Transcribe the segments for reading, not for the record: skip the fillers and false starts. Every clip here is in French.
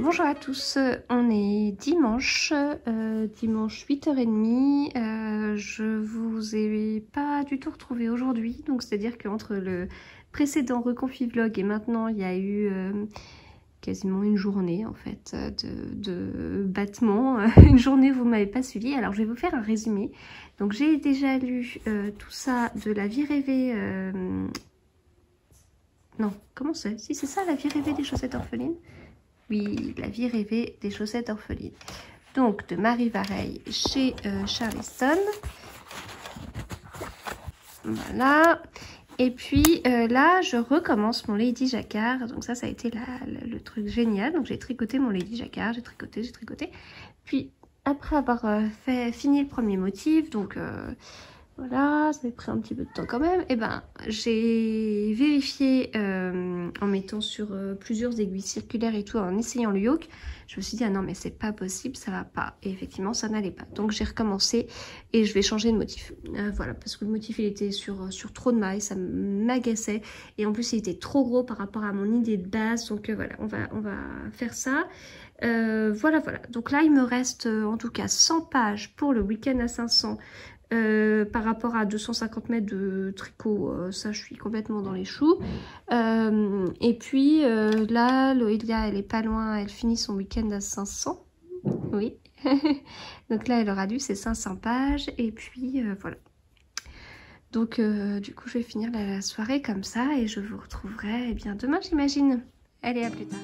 Bonjour à tous, on est dimanche, dimanche 8h30, je vous ai pas du tout retrouvé aujourd'hui, donc c'est à dire qu'entre le précédent Reconfi Vlog et maintenant il y a eu quasiment une journée en fait de battement, une journée où vous m'avez pas suivi. Alors je vais vous faire un résumé. Donc j'ai déjà lu tout ça de La vie rêvée, non comment c'est, si c'est ça La vie rêvée des chaussettes orphelines. Oui, La vie rêvée des chaussettes orphelines. Donc, de Marie Vareille chez Charleston. Voilà. Et puis, là, je recommence mon Lady Jacquard. Donc ça a été le truc génial. Donc, j'ai tricoté mon Lady Jacquard. J'ai tricoté. Puis, après avoir fini le premier motif, donc... voilà, ça a pris un petit peu de temps quand même. Et ben, j'ai vérifié en mettant sur plusieurs aiguilles circulaires et tout, en essayant le yoke. Je me suis dit, ah non, mais c'est pas possible, ça va pas. Et effectivement, ça n'allait pas. Donc, j'ai recommencé et je vais changer de motif. Voilà, parce que le motif, il était sur trop de mailles, ça m'agaçait. Et en plus, il était trop gros par rapport à mon idée de base. Donc, voilà, on va faire ça. Voilà. Donc là, il me reste en tout cas 100 pages pour le week-end à 500. Par rapport à 250 mètres de tricot, ça je suis complètement dans les choux. Et puis là, Loelia, elle est pas loin, elle finit son week-end à 500. Oui. Donc là, elle aura lu ses 500 pages. Et puis voilà. Donc du coup, je vais finir la soirée comme ça et je vous retrouverai bien demain, j'imagine. Allez, à plus tard.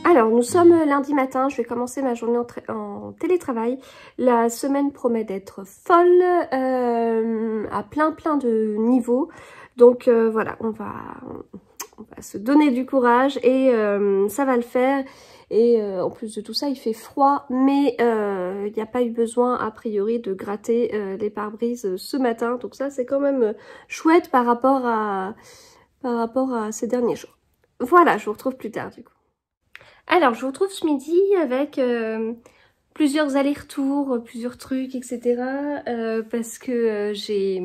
Alors, nous sommes lundi matin, je vais commencer ma journée en télétravail. La semaine promet d'être folle, à plein de niveaux. Donc voilà, on va se donner du courage et ça va le faire. Et en plus de tout ça, il fait froid, mais il n'y a pas eu besoin a priori de gratter les pare-brises ce matin. Donc ça, c'est quand même chouette par rapport à ces derniers jours. Voilà, je vous retrouve plus tard du coup. Alors, je vous retrouve ce midi avec plusieurs allers-retours, plusieurs trucs, etc. Parce que j'ai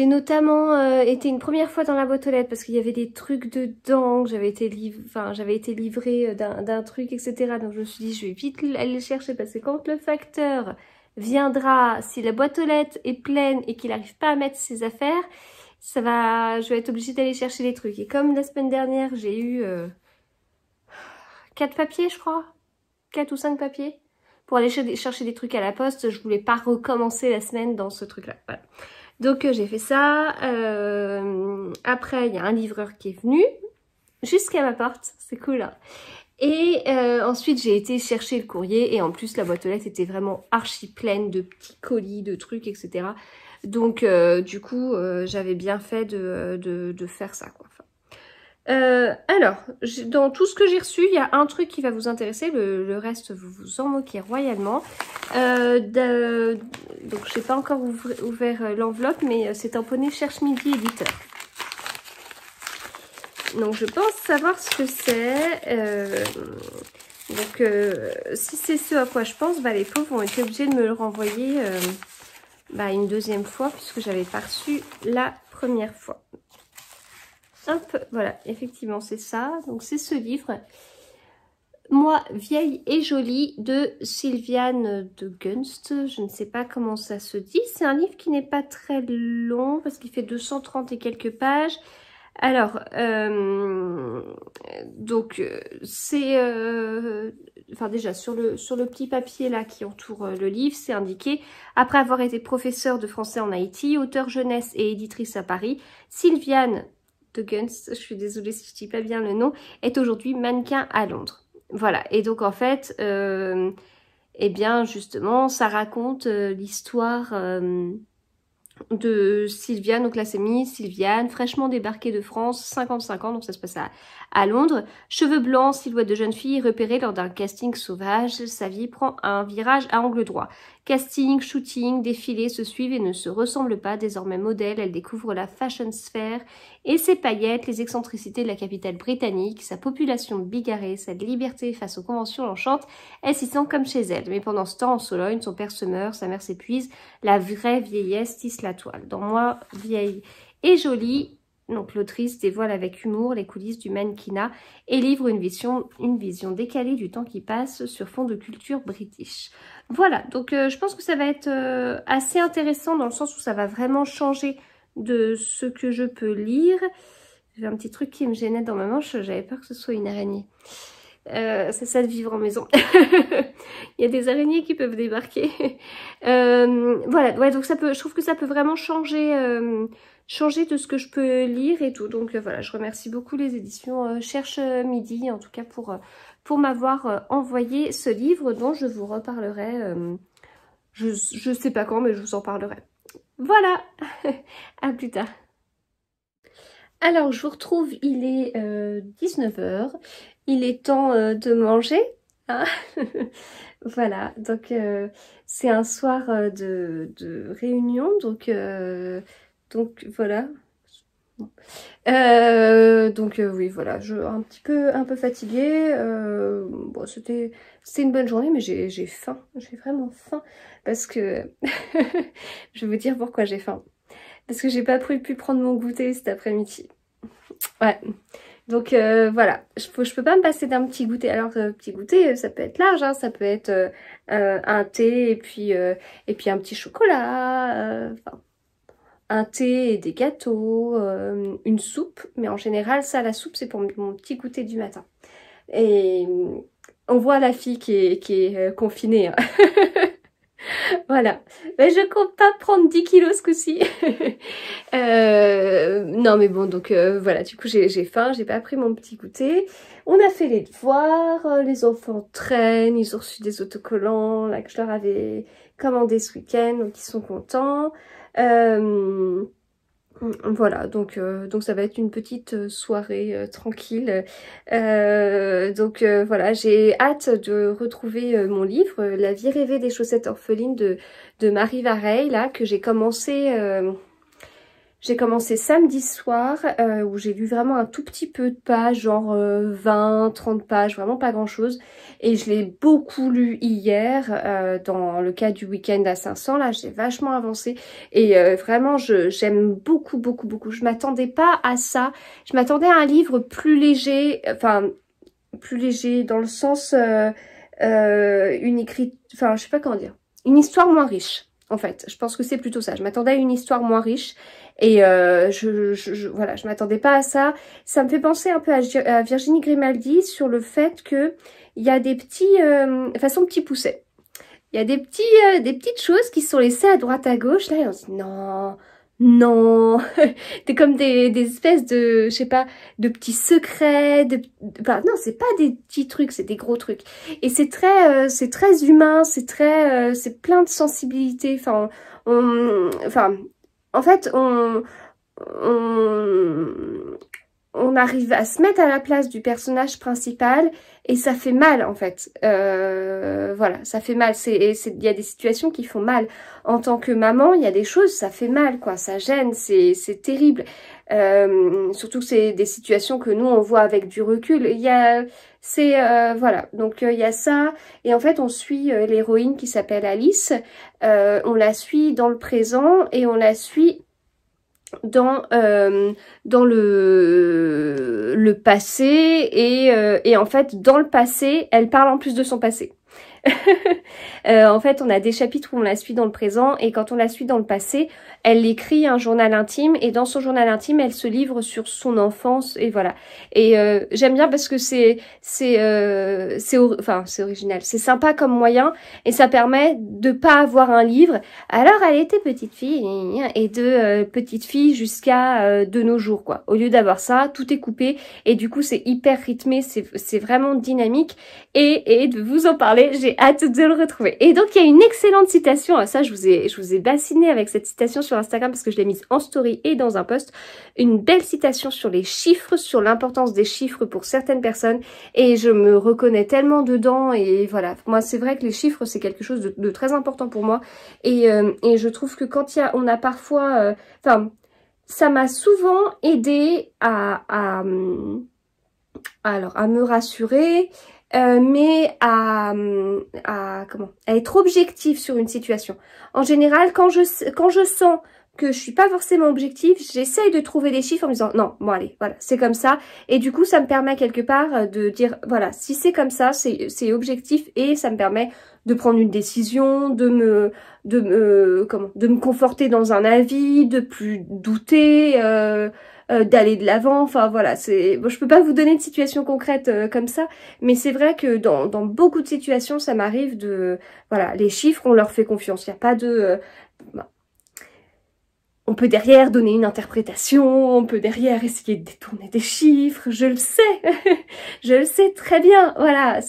notamment été une première fois dans la boîte aux lettres parce qu'il y avait des trucs dedans, que j'avais été livrée d'un truc, etc. Donc je me suis dit, je vais vite aller le chercher parce que quand le facteur viendra, si la boîte aux lettres est pleine et qu'il n'arrive pas à mettre ses affaires, je vais être obligée d'aller chercher les trucs. Et comme la semaine dernière, j'ai eu... 4 papiers, je crois. 4 ou 5 papiers. Pour aller chercher des trucs à la poste. Je voulais pas recommencer la semaine dans ce truc-là. Voilà. Donc, j'ai fait ça. Après, il y a un livreur qui est venu. Jusqu'à ma porte. C'est cool, hein. Et ensuite, j'ai été chercher le courrier. Et en plus, la boîte aux lettres était vraiment archi pleine de petits colis, de trucs, etc. Donc, du coup, j'avais bien fait de faire ça, quoi. Alors, dans tout ce que j'ai reçu, il y a un truc qui va vous intéresser, le reste vous vous en moquez royalement. Donc je n'ai pas encore ouvert l'enveloppe, mais c'est un poney Cherche Midi éditeur. Donc je pense savoir ce que c'est. Donc si c'est ce à quoi je pense, bah, les pauvres ont été obligés de me le renvoyer une deuxième fois, puisque j'avais pas reçu la première fois. Hop, voilà, effectivement, c'est ça. Donc, c'est ce livre. Moi, vieille et jolie de Sylviane de Gunst. Je ne sais pas comment ça se dit. C'est un livre qui n'est pas très long parce qu'il fait 230 et quelques pages. Alors, donc, c'est... enfin, déjà, sur le petit papier là qui entoure le livre, c'est indiqué « Après avoir été professeure de français en Haïti, auteure jeunesse et éditrice à Paris, Sylviane de Gunst, je suis désolée si je dis pas bien le nom, est aujourd'hui mannequin à Londres. » Voilà, et donc en fait, eh bien justement, ça raconte l'histoire de Sylviane, donc là c'est Sylviane, fraîchement débarquée de France, 55 ans, donc ça se passe à Londres. Cheveux blancs, silhouette de jeune fille repérée lors d'un casting sauvage, sa vie prend un virage à angle droit. Casting, shooting, défilés se suivent et ne se ressemblent pas. Désormais modèle, elle découvre la fashion sphère et ses paillettes, les excentricités de la capitale britannique, sa population bigarrée, sa liberté face aux conventions l'enchantent. Elle s'y sent comme chez elle. Mais pendant ce temps, en Sologne, son père se meurt, sa mère s'épuise, la vraie vieillesse tisse la toile. Dans Moi, vieille et jolie, Donc l'autrice dévoile avec humour les coulisses du mannequinat et livre une vision décalée du temps qui passe sur fond de culture british. Voilà, donc je pense que ça va être assez intéressant dans le sens où ça va vraiment changer de ce que je peux lire. J'ai un petit truc qui me gênait dans ma manche, j'avais peur que ce soit une araignée. C'est ça de vivre en maison. Il y a des araignées qui peuvent débarquer. Voilà, ouais, donc je trouve que ça peut vraiment changer de ce que je peux lire et tout. Donc voilà, je remercie beaucoup les éditions Cherche Midi, en tout cas pour m'avoir envoyé ce livre dont je vous reparlerai. Je sais pas quand, mais je vous en parlerai. Voilà, à plus tard. Alors, je vous retrouve, il est 19 h. Il est temps de manger. Hein. Voilà, donc c'est un soir de réunion, donc voilà. Oui, voilà, un peu fatiguée. Bon, c'était une bonne journée, mais j'ai faim. J'ai vraiment faim parce que je vais vous dire pourquoi j'ai faim. Parce que j'ai pas pu prendre mon goûter cet après-midi. Ouais. Donc voilà, je peux pas me passer d'un petit goûter. Alors petit goûter, ça peut être large, hein, ça peut être un thé et puis un petit chocolat, un thé et des gâteaux, une soupe. Mais en général, ça, la soupe, c'est pour mon petit goûter du matin. Et on voit la fille qui est confinée. Hein. Voilà, mais je compte pas prendre 10 kilos ce coup-ci. Non mais bon, donc voilà, du coup j'ai faim, j'ai pas pris mon petit goûter. On a fait les devoirs, les enfants traînent, ils ont reçu des autocollants là que je leur avais commandé ce week-end, donc ils sont contents. Voilà, donc ça va être une petite soirée tranquille. Voilà, j'ai hâte de retrouver mon livre, La vie rêvée des chaussettes orphelines de Marie Vareille, là, que j'ai commencé samedi soir, où j'ai lu vraiment un tout petit peu de pages, genre 20, 30 pages, vraiment pas grand chose. Et je l'ai beaucoup lu hier, dans le cas du week-end à 500, là j'ai vachement avancé. Et vraiment j'aime beaucoup, beaucoup, beaucoup. Je m'attendais pas à ça. Je m'attendais à un livre plus léger, enfin plus léger dans le sens, je sais pas comment dire, une histoire moins riche. En fait, je pense que c'est plutôt ça. Je m'attendais à une histoire moins riche et voilà, je m'attendais pas à ça. Ça me fait penser un peu à Virginie Grimaldi sur le fait que il y a des petits, façon petit pousset. Il y a des petites choses qui sont laissées à droite à gauche. Là, et on se dit non. Non, c'est comme des espèces de, je sais pas, de petits secrets, non, c'est pas des petits trucs, c'est des gros trucs. Et c'est très humain, c'est plein de sensibilité. En fait, on arrive à se mettre à la place du personnage principal et ça fait mal en fait. Voilà, ça fait mal. Il y a des situations qui font mal. En tant que maman, il y a des choses, ça fait mal quoi, ça gêne, c'est terrible. Surtout que c'est des situations que nous on voit avec du recul. Voilà, donc il y a ça. Et en fait, on suit l'héroïne qui s'appelle Alice. On la suit dans le présent et on la suit dans le passé et en fait dans le passé elle parle en plus de son passé. En fait on a des chapitres où on la suit dans le présent et quand on la suit dans le passé elle écrit un journal intime et dans son journal intime elle se livre sur son enfance et voilà. Et j'aime bien parce que c'est original, c'est sympa comme moyen et ça permet de pas avoir un livre alors elle était petite fille et de petite fille jusqu'à de nos jours quoi. Au lieu d'avoir ça, tout est coupé et du coup c'est hyper rythmé, c'est vraiment dynamique et de vous en parler, j'ai hâte de le retrouver. Et donc il y a une excellente citation, ça je vous ai bassiné avec cette citation sur Instagram parce que je l'ai mise en story et dans un post, une belle citation sur les chiffres, sur l'importance des chiffres pour certaines personnes et je me reconnais tellement dedans et voilà, moi c'est vrai que les chiffres c'est quelque chose de très important pour moi et je trouve que quand on a parfois, ça m'a souvent aidé à me rassurer, mais à être objectif sur une situation. En général, quand je sens que je suis pas forcément objective, j'essaye de trouver des chiffres en me disant non, bon allez, voilà, c'est comme ça. Et du coup, ça me permet quelque part de dire voilà, si c'est comme ça, c'est objectif et ça me permet de prendre une décision, de me conforter dans un avis, de plus douter, d'aller de l'avant. Enfin voilà, c'est bon, je peux pas vous donner de situation concrète comme ça, mais c'est vrai que dans beaucoup de situations, ça m'arrive de voilà, les chiffres, on leur fait confiance. Il n'y a pas de on peut derrière donner une interprétation, on peut derrière essayer de détourner des chiffres, je le sais, je le sais très bien, voilà,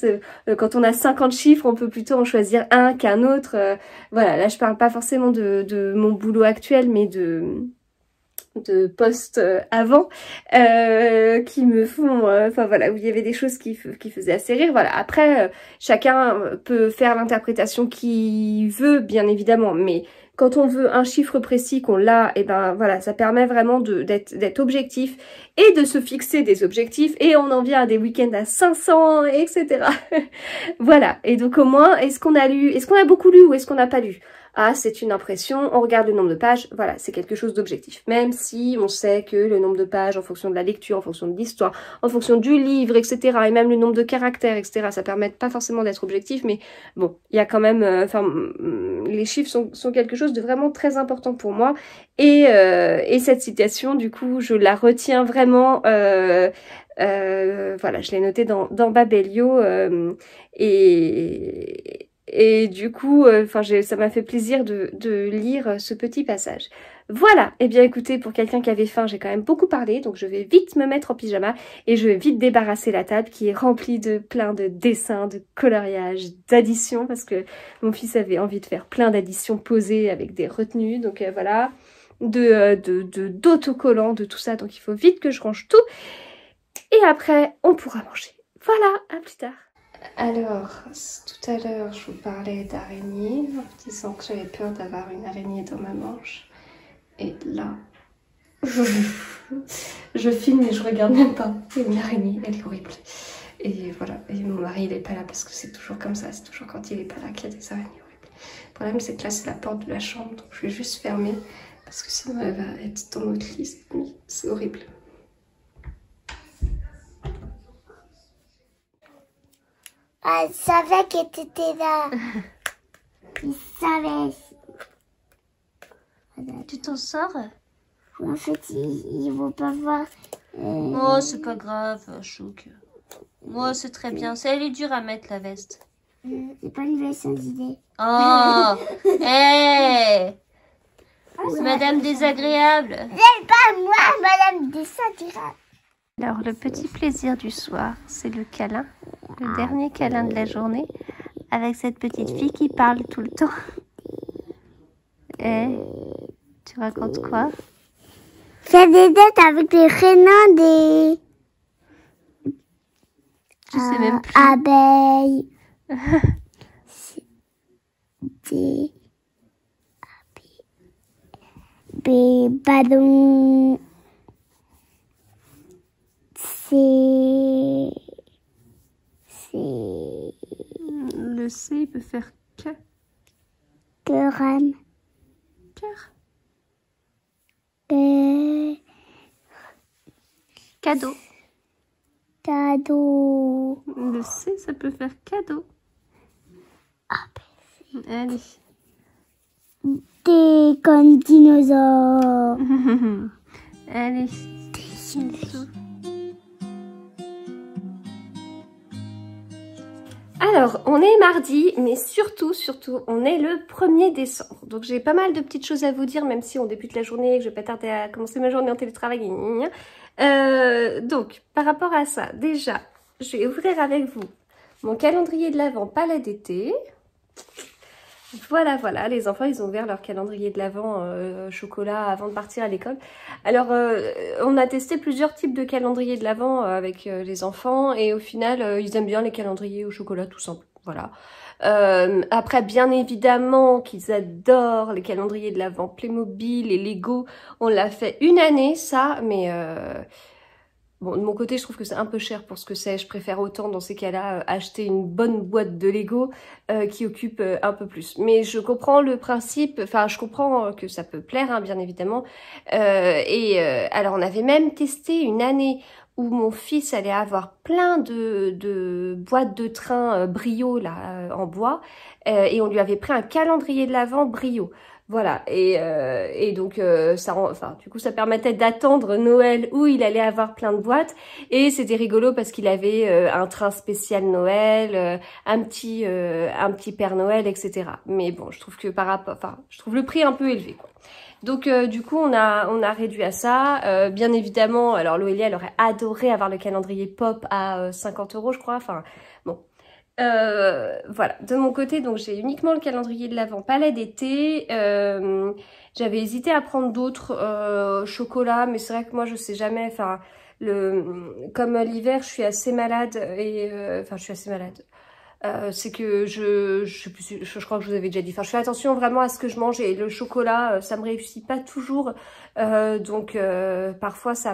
quand on a 50 chiffres, on peut plutôt en choisir un qu'un autre, voilà, là je parle pas forcément de mon boulot actuel, mais de postes avant qui me font enfin voilà, où il y avait des choses qui faisaient assez rire, voilà. Après chacun peut faire l'interprétation qu'il veut bien évidemment, mais quand on veut un chiffre précis, qu'on l'a, et ben voilà, ça permet vraiment d'être objectif et de se fixer des objectifs, et on en vient à des week-ends à 500, etc. Voilà, et donc au moins, est-ce qu'on a beaucoup lu ou est-ce qu'on n'a pas lu? Ah, c'est une impression, on regarde le nombre de pages, voilà, c'est quelque chose d'objectif. Même si on sait que le nombre de pages, en fonction de la lecture, en fonction de l'histoire, en fonction du livre, etc., et même le nombre de caractères, etc., ça permet pas forcément d'être objectif, mais bon, il y a quand même, les chiffres sont quelque chose de vraiment très important pour moi, et cette citation, du coup, je la retiens vraiment, voilà, je l'ai notée dans Babelio, et du coup, ça m'a fait plaisir de lire ce petit passage. Voilà, et bien écoutez, pour quelqu'un qui avait faim, j'ai quand même beaucoup parlé, donc je vais vite me mettre en pyjama et je vais vite débarrasser la table qui est remplie de plein de dessins, de coloriages, d'additions, parce que mon fils avait envie de faire plein d'additions posées avec des retenues, donc voilà, d'autocollants, de tout ça, donc il faut vite que je range tout, et après, on pourra manger. Voilà, à plus tard. Alors, tout à l'heure, je vous parlais d'araignée, en vous disant que j'avais peur d'avoir une araignée dans ma manche. Et là, je filme et je regarde même pas. C'est une araignée, elle est horrible. Et voilà, et mon mari, il est pas là parce que c'est toujours comme ça, c'est toujours quand il est pas là qu'il y a des araignées horribles. Le problème, c'est que là, c'est la porte de la chambre, donc je vais juste fermer parce que sinon, elle va être dans notre liste. C'est horrible. Ah, il savait que t'étais là. Il savait. Tu t'en sors? En fait, il ne veut pas voir. Oh, c'est pas grave, Chouk. Moi, c'est très bien. Elle est dure à mettre, la veste. C'est pas une veste sans idée. Oh, hé Madame désagréable. C'est pas moi, Madame désagréable. Alors, le petit plaisir du soir, c'est le câlin. Le dernier câlin de la journée. Avec cette petite fille qui parle tout le temps. Et tu racontes quoi? Fais des dettes avec les prénoms des... Je sais même plus. Abeilles. Des... Des ballons. Le C, il peut faire que. Cœur. Cœur. Cadeau. Cadeau. Le C, ça peut faire cadeau. Allez. Des comme dinosaures. Allez. Alors, on est mardi, mais surtout, on est le 1er décembre. Donc, j'ai pas mal de petites choses à vous dire, même si on débute la journée, que je vais pas tarder à commencer ma journée en télétravail. Donc, par rapport à ça, déjà, je vais ouvrir avec vous mon calendrier de l'Avent palais d'été. Voilà, voilà, les enfants, ils ont ouvert leur calendrier de l'Avent chocolat avant de partir à l'école. Alors, on a testé plusieurs types de calendriers de l'Avent avec les enfants et au final, ils aiment bien les calendriers au chocolat tout simple. Voilà. Après, bien évidemment qu'ils adorent les calendriers de l'Avent Playmobil et Lego. On l'a fait une année, ça, mais... Bon, de mon côté, je trouve que c'est un peu cher pour ce que c'est. Je préfère autant, dans ces cas-là, acheter une bonne boîte de Lego qui occupe un peu plus. Mais je comprends le principe, enfin, je comprends que ça peut plaire, hein, bien évidemment. Alors, on avait même testé une année où mon fils allait avoir plein de boîtes de train Brio, là, en bois. Et on lui avait pris un calendrier de l'Avent Brio. Voilà, et donc enfin, du coup ça permettait d'attendre Noël où il allait avoir plein de boîtes, et c'était rigolo parce qu'il avait un train spécial Noël, un petit Père Noël, etc. Mais bon, je trouve que je trouve le prix un peu élevé, quoi. Donc du coup on a réduit à ça. Bien évidemment, alors Loélie elle aurait adoré avoir le calendrier pop à 50 €, je crois, enfin bon. Voilà, de mon côté, donc j'ai uniquement le calendrier de l'Avent palais d'été. J'avais hésité à prendre d'autres chocolats, mais c'est vrai que moi je sais jamais, enfin comme l'hiver je suis assez malade et enfin je suis assez malade. C'est que je crois que je vous avais déjà dit, enfin je fais attention vraiment à ce que je mange, et le chocolat ça me réussit pas toujours, donc parfois c'est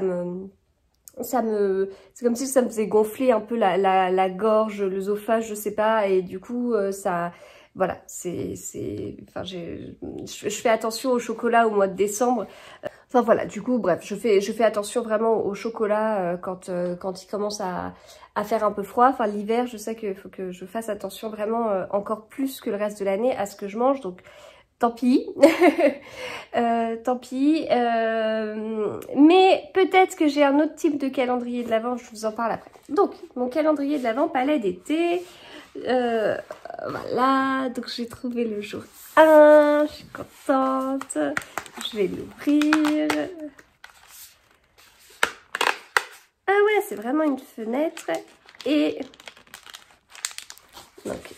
comme si ça me faisait gonfler un peu la gorge, l'œsophage, je sais pas, et du coup ça, voilà, enfin je fais attention au chocolat au mois de décembre. Enfin voilà, du coup bref, je fais attention vraiment au chocolat quand il commence à faire un peu froid. Enfin l'hiver, je sais qu'il faut que je fasse attention vraiment encore plus que le reste de l'année à ce que je mange, donc tant pis, tant pis, mais peut-être que j'ai un autre type de calendrier de l'Avent, je vous en parle après. Donc, mon calendrier de l'Avent palais d'été, voilà, donc j'ai trouvé le jour 1, je suis contente, je vais l'ouvrir. Ah ouais, c'est vraiment une fenêtre, et donc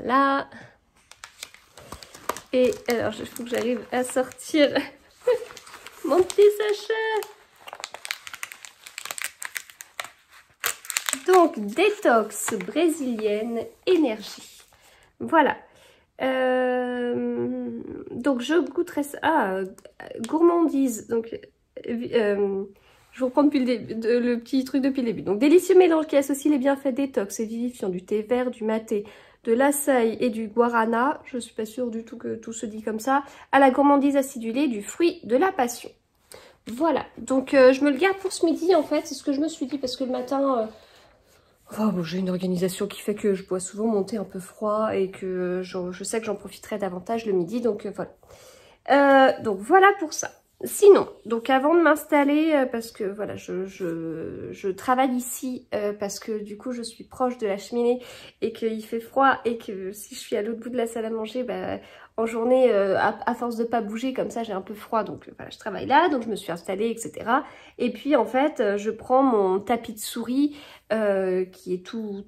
voilà. Et alors, il faut que j'arrive à sortir mon petit sachet. Donc, détox brésilienne énergie. Voilà. Donc, je goûterai ça. Ah, gourmandise. Donc, je reprends depuis le petit truc depuis le début. Donc, délicieux mélange qui associe les bienfaits détox et vivifiants du thé vert, du maté, de l'açaï et du guarana, je suis pas sûre du tout que tout se dit comme ça, à la gourmandise acidulée du fruit de la passion. Voilà, donc je me le garde pour ce midi en fait, c'est ce que je me suis dit, parce que le matin, bon, j'ai une organisation qui fait que je bois souvent mon thé un peu froid, et que je sais que j'en profiterai davantage le midi, donc voilà. Donc voilà pour ça. Sinon, donc avant de m'installer, parce que voilà, je travaille ici, parce que du coup je suis proche de la cheminée et qu'il fait froid, et que si je suis à l'autre bout de la salle à manger, bah, en journée, à force de pas bouger comme ça, j'ai un peu froid, donc voilà, je travaille là, donc je me suis installée, etc. Et puis en fait, je prends mon tapis de souris qui est tout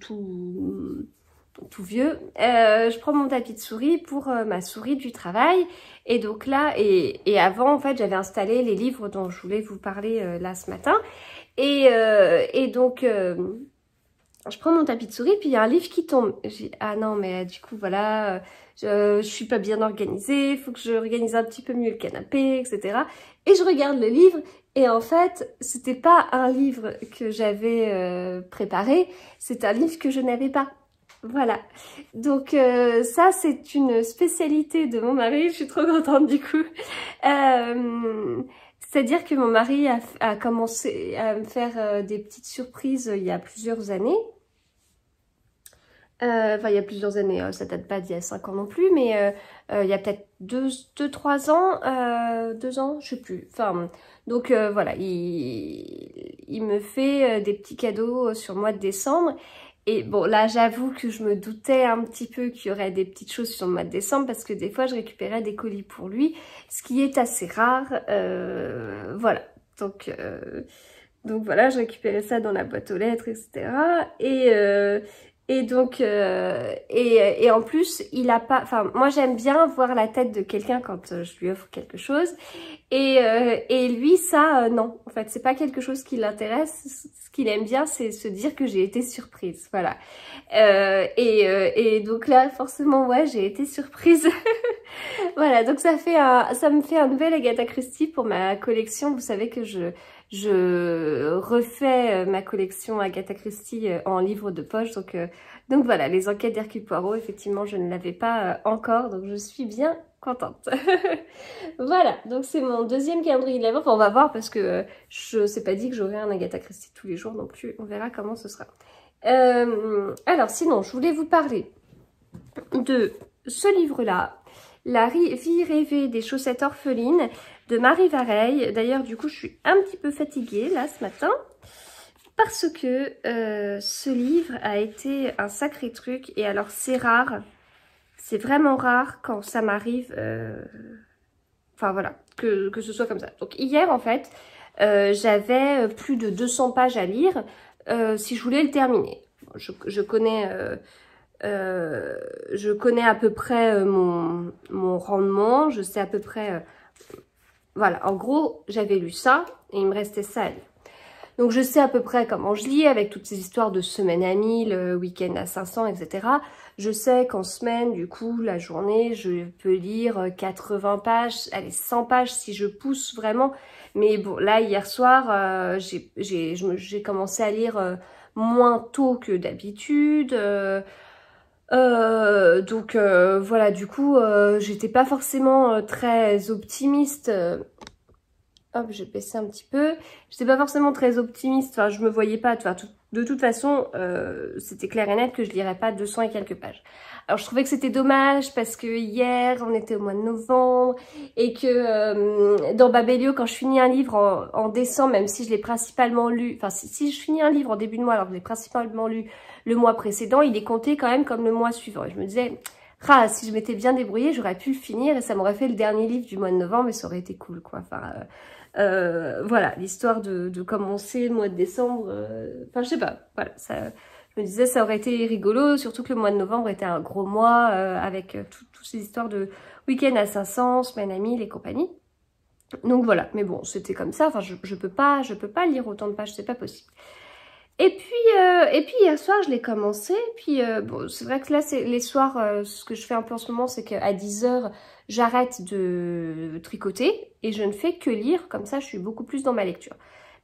vieux, je prends mon tapis de souris pour ma souris du travail, et donc là, et avant en fait j'avais installé les livres dont je voulais vous parler là ce matin, et donc je prends mon tapis de souris, puis il y a un livre qui tombe. Ah non, mais du coup voilà, je suis pas bien organisée, il faut que je organise un petit peu mieux le canapé, etc. Et je regarde le livre, et en fait c'était pas un livre que j'avais préparé, c'est un livre que je n'avais pas. Voilà, donc ça c'est une spécialité de mon mari, je suis trop contente du coup. C'est-à-dire que mon mari a commencé à me faire des petites surprises il y a plusieurs années. Enfin il y a plusieurs années, ça date pas d'il y a 5 ans non plus, mais il y a peut-être 2-3 ans, 2 ans, je sais plus. Enfin, donc voilà, il me fait des petits cadeaux sur le mois de décembre. Et bon, là, j'avoue que je me doutais un petit peu qu'il y aurait des petites choses sur le mois de décembre, parce que des fois, je récupérais des colis pour lui, ce qui est assez rare. Voilà, donc voilà, je récupérais ça dans la boîte aux lettres, etc. Et donc, et en plus, il a pas, enfin, moi j'aime bien voir la tête de quelqu'un quand je lui offre quelque chose. Et lui, ça, non. En fait, c'est pas quelque chose qui l'intéresse. Ce qu'il aime bien, c'est se dire que j'ai été surprise. Voilà. Et donc là, forcément, ouais, j'ai été surprise. Voilà, donc ça me fait un nouvel Agatha Christie pour ma collection. Vous savez que je refais ma collection Agatha Christie en livre de poche. Donc voilà, les enquêtes d'Hercule Poirot, effectivement, je ne l'avais pas encore, donc je suis bien contente. Voilà, donc c'est mon deuxième calendrier de l'Avent. Enfin, on va voir parce que je sais pas dit que j'aurai un Agatha Christie tous les jours non plus. On verra comment ce sera. Alors sinon, je voulais vous parler de ce livre-là. La vie rêvée des chaussettes orphelines de Marie Vareille. D'ailleurs, du coup, je suis un petit peu fatiguée là ce matin parce que ce livre a été un sacré truc. Et alors, c'est rare. C'est vraiment rare quand ça m'arrive. Enfin, voilà, que ce soit comme ça. Donc, hier, en fait, j'avais plus de 200 pages à lire si je voulais le terminer. Je connais à peu près mon rendement, je sais à peu près... voilà, en gros, j'avais lu ça et il me restait ça à lire. Donc je sais à peu près comment je lis avec toutes ces histoires de semaine à 1000, week-end à 500, etc. Je sais qu'en semaine, du coup, la journée, je peux lire 80 pages, allez, 100 pages si je pousse vraiment. Mais bon, là, hier soir, j'ai commencé à lire moins tôt que d'habitude. Voilà, du coup, j'étais pas forcément très optimiste. Hop, j'ai baissé un petit peu. J'étais pas forcément très optimiste. Enfin, je me voyais pas. De toute façon, c'était clair et net que je lirais pas 200 et quelques pages. Alors, je trouvais que c'était dommage parce que hier, on était au mois de novembre et que dans Babelio, quand je finis un livre en décembre, même si je l'ai principalement lu, enfin, si je finis un livre en début de mois, alors que je l'ai principalement lu le mois précédent, il est compté quand même comme le mois suivant. Et je me disais, ah, si je m'étais bien débrouillée, j'aurais pu le finir et ça m'aurait fait le dernier livre du mois de novembre et ça aurait été cool, quoi. Enfin, voilà, l'histoire de commencer le mois de décembre, enfin, je sais pas, voilà, ça, je me disais, ça aurait été rigolo, surtout que le mois de novembre était un gros mois avec toutes ces histoires de week-end à 500, semaine à 1000 et compagnie. Donc voilà, mais bon, c'était comme ça, enfin, je peux pas lire autant de pages, c'est pas possible. Et puis hier soir, je l'ai commencé. Puis bon, c'est vrai que là, c'est les soirs, ce que je fais un peu en ce moment, c'est qu'à 10 h, j'arrête de tricoter et je ne fais que lire. Comme ça, je suis beaucoup plus dans ma lecture.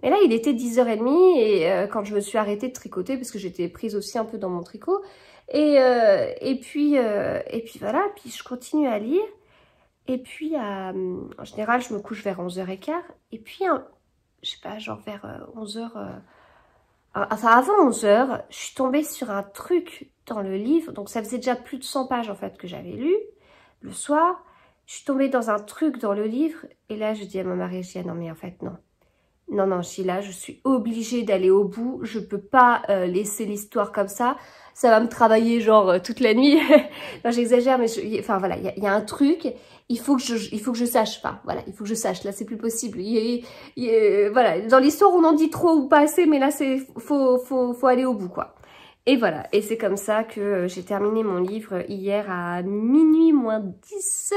Mais là, il était 10 h 30 et quand je me suis arrêtée de tricoter, parce que j'étais prise aussi un peu dans mon tricot. Et puis voilà, puis je continue à lire. Et puis, en général, je me couche vers 11 h 15. Et puis, je sais pas, genre vers 11 h... Enfin, avant 11 h, je suis tombée sur un truc dans le livre. Donc, ça faisait déjà plus de 100 pages, en fait, que j'avais lu le soir. Je suis tombée dans un truc dans le livre. Et là, je dis à mon mari, je dis, ah non, mais en fait, non. Non, non, je suis là, je suis obligée d'aller au bout. Je peux pas laisser l'histoire comme ça. Ça va me travailler, genre, toute la nuit. Non, j'exagère, mais enfin, voilà, il y a un truc. Il faut que je sache. Enfin, voilà, il faut que je sache. Là, c'est plus possible. Voilà, dans l'histoire, on en dit trop ou pas assez, mais là, faut aller au bout, quoi. Et voilà, et c'est comme ça que j'ai terminé mon livre hier à minuit moins 10,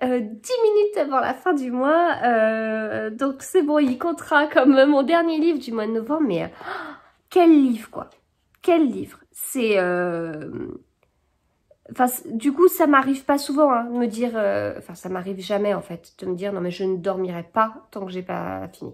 10 minutes avant la fin du mois. Donc c'est bon, il comptera comme mon dernier livre du mois de novembre, mais quel livre, quoi. Quel livre. C'est... Enfin, du coup, ça m'arrive pas souvent de me dire... Enfin, ça m'arrive jamais, en fait, de me dire, non mais je ne dormirai pas tant que j'ai pas fini.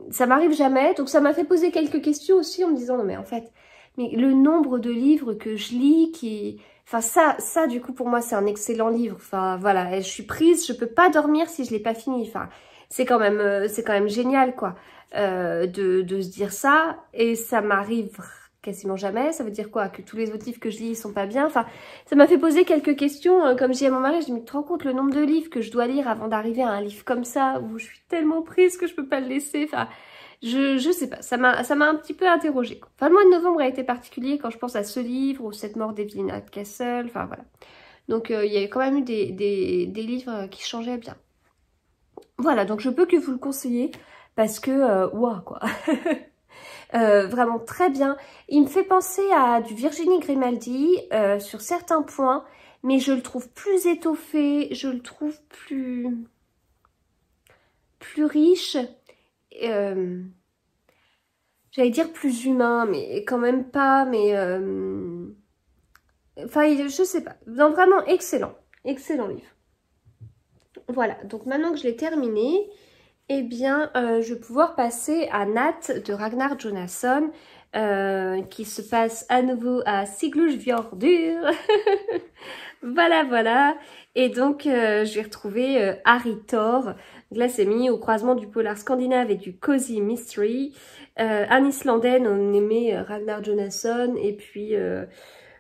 Ça m'arrive jamais, donc ça m'a fait poser quelques questions aussi en me disant non mais en fait, mais le nombre de livres que je lis enfin ça du coup pour moi c'est un excellent livre, enfin voilà, je suis prise, je peux pas dormir si je l'ai pas fini, enfin c'est quand même génial quoi, de se dire ça, et ça m'arrive quasiment jamais. Ça veut dire quoi? Que tous les autres livres que je lis sont pas bien? Enfin, ça m'a fait poser quelques questions. Comme je dis à mon mari, je dis, mais tu te rends compte le nombre de livres que je dois lire avant d'arriver à un livre comme ça, où je suis tellement prise que je peux pas le laisser. Enfin, je sais pas, ça m'a un petit peu interrogée, quoi. Enfin, le mois de novembre a été particulier quand je pense à ce livre, ou Cette mort d'Evelyn Castle, enfin voilà. Donc, il y avait quand même eu des livres qui changeaient bien. Voilà, donc je peux que vous le conseiller, parce que, waouh, quoi. Vraiment très bien. Il me fait penser à du Virginie Grimaldi sur certains points, mais je le trouve plus étoffé, je le trouve plus riche, j'allais dire plus humain, mais quand même pas, mais Enfin, je sais pas. Non, vraiment excellent. Excellent livre. Voilà, donc maintenant que je l'ai terminé, eh bien, je vais pouvoir passer à Nat de Ragnar Jonasson, qui se passe à nouveau à Siglufjordur. Voilà, voilà. Et donc, je vais retrouver Harry Thor. Donc là, c'est mis au croisement du polar scandinave et du cozy mystery. Un Islandais nommé Ragnar Jonasson. Et puis,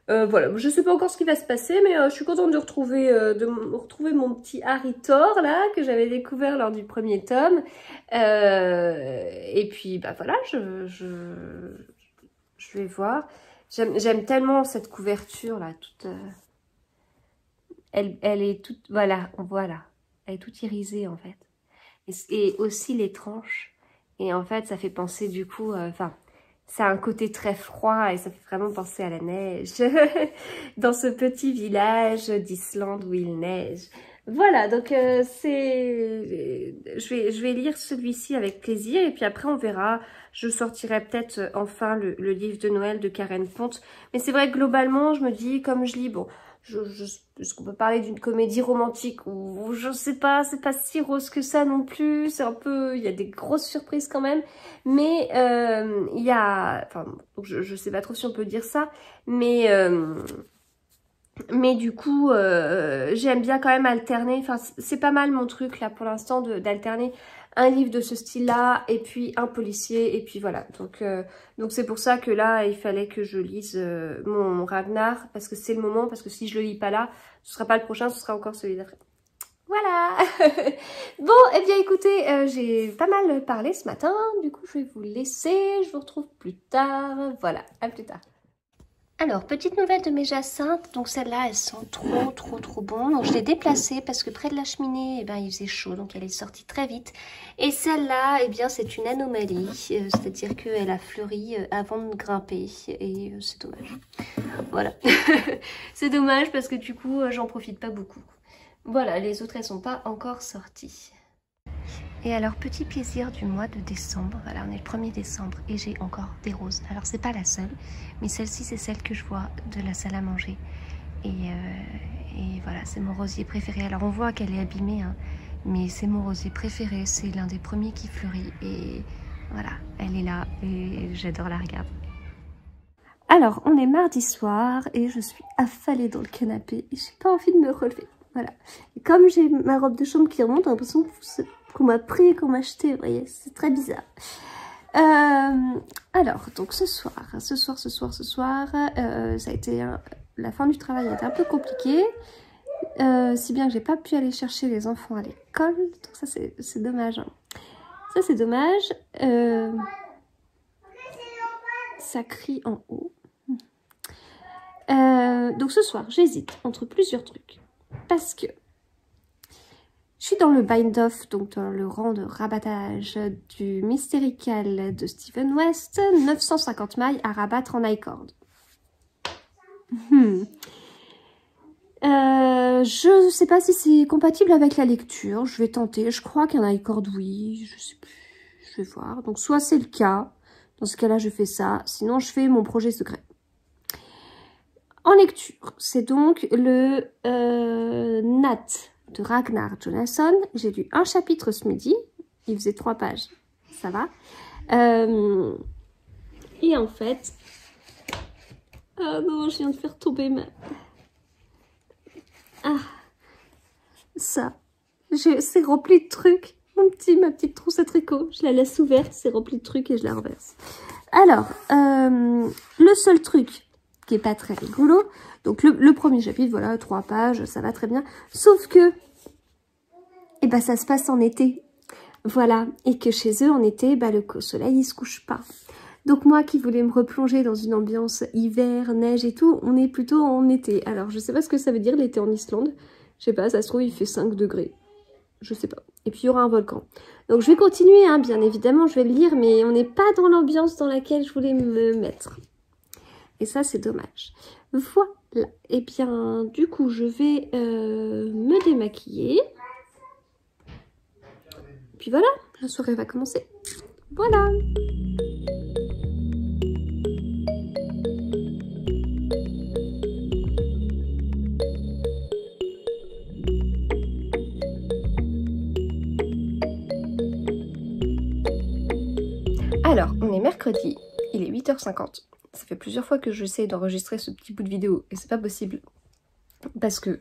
voilà, je sais pas encore ce qui va se passer, mais je suis contente de retrouver mon petit Harry Thor, là, que j'avais découvert lors du premier tome. Et puis, bah voilà, je vais voir. J'aime tellement cette couverture, là, toute... Elle est toute... Voilà, voilà. Elle est toute irisée, en fait. Et aussi les tranches. Et en fait, ça fait penser, du coup... Enfin, ça a un côté très froid et ça fait vraiment penser à la neige. Dans ce petit village d'Islande où il neige. Voilà, donc je vais lire celui-ci avec plaisir. Et puis après, on verra. Je sortirai peut-être enfin le livre de Noël de Karen Ponte. Mais c'est vrai que globalement, je me dis, comme je lis... Bon, est-ce qu'on peut parler d'une comédie romantique ou je sais pas, c'est pas si rose que ça non plus, c'est un peu, il y a des grosses surprises quand même, mais il y a, enfin, donc je sais pas trop si on peut dire ça, mais du coup, j'aime bien quand même alterner, enfin c'est pas mal mon truc là pour l'instant d'alterner un livre de ce style-là, et puis un policier, et puis voilà. Donc c'est pour ça que là, il fallait que je lise mon Ragnar, parce que c'est le moment, parce que si je le lis pas là, ce sera pas le prochain, ce sera encore celui d'après. Voilà. Bon, eh bien écoutez, j'ai pas mal parlé ce matin, du coup je vais vous laisser, je vous retrouve plus tard. Voilà, à plus tard. Alors, petite nouvelle de mes jacinthes, donc celle-là, elle sent trop bon. Donc je l'ai déplacée parce que près de la cheminée, eh ben, il faisait chaud, donc elle est sortie très vite. Et celle-là, eh bien, c'est une anomalie, c'est-à-dire qu'elle a fleuri avant de grimper, et c'est dommage. Voilà, c'est dommage parce que du coup, j'en profite pas beaucoup. Voilà, les autres, elles sont pas encore sorties. Et alors, petit plaisir du mois de décembre, voilà, on est le 1er décembre et j'ai encore des roses. Alors, c'est pas la seule, mais celle-ci, c'est celle que je vois de la salle à manger. Et voilà, c'est mon rosier préféré. Alors, on voit qu'elle est abîmée, hein, mais c'est mon rosier préféré. C'est l'un des premiers qui fleurit. Et voilà, elle est là et j'adore la regarder. Alors, on est mardi soir et je suis affalée dans le canapé et j'ai pas envie de me relever. Voilà. Et comme j'ai ma robe de chambre qui remonte, j'ai l'impression qu'on m'a pris et qu'on m'a acheté, vous voyez, c'est très bizarre. Alors, donc ce soir, ça a été, la fin du travail a été un peu compliquée, si bien que j'ai pas pu aller chercher les enfants à l'école, donc ça c'est dommage. Hein. Ça c'est dommage, ça crie en haut. Donc ce soir, j'hésite entre plusieurs trucs, parce que je suis dans le bind-off, donc dans le rang de rabattage du Mystérical de Stephen West, 950 mailles à rabattre en I-cord. Je ne sais pas si c'est compatible avec la lecture, je vais tenter, je crois qu'un I-cord oui, je sais plus, je vais voir. Donc soit c'est le cas, dans ce cas-là je fais ça, sinon je fais mon projet secret. En lecture, c'est donc le Nat de Ragnar Jonasson. J'ai lu un chapitre ce midi. Il faisait 3 pages. Ça va. Et en fait... Ah non, je viens de faire tomber ma... Ah. Ça. C'est rempli de trucs. Ma petite trousse à tricot. Je la laisse ouverte. C'est rempli de trucs et je la renverse. Alors, le seul truc qui est pas très rigolo. Donc le premier chapitre, voilà, 3 pages, ça va très bien. Sauf que, eh ben, ça se passe en été. Voilà. Et que chez eux, en été, bah, le soleil, il se couche pas. Donc moi qui voulais me replonger dans une ambiance hiver, neige et tout, on est plutôt en été. Alors je sais pas ce que ça veut dire l'été en Islande. Je sais pas, ça se trouve il fait 5 degrés. Je sais pas. Et puis il y aura un volcan. Donc je vais continuer, hein, bien évidemment, je vais le lire, mais on n'est pas dans l'ambiance dans laquelle je voulais me mettre. Et ça, c'est dommage. Voilà. Et bien, du coup, je vais me démaquiller. Puis voilà, la soirée va commencer. Voilà. 22h50. Ça fait plusieurs fois que j'essaie d'enregistrer ce petit bout de vidéo et c'est pas possible. Parce que...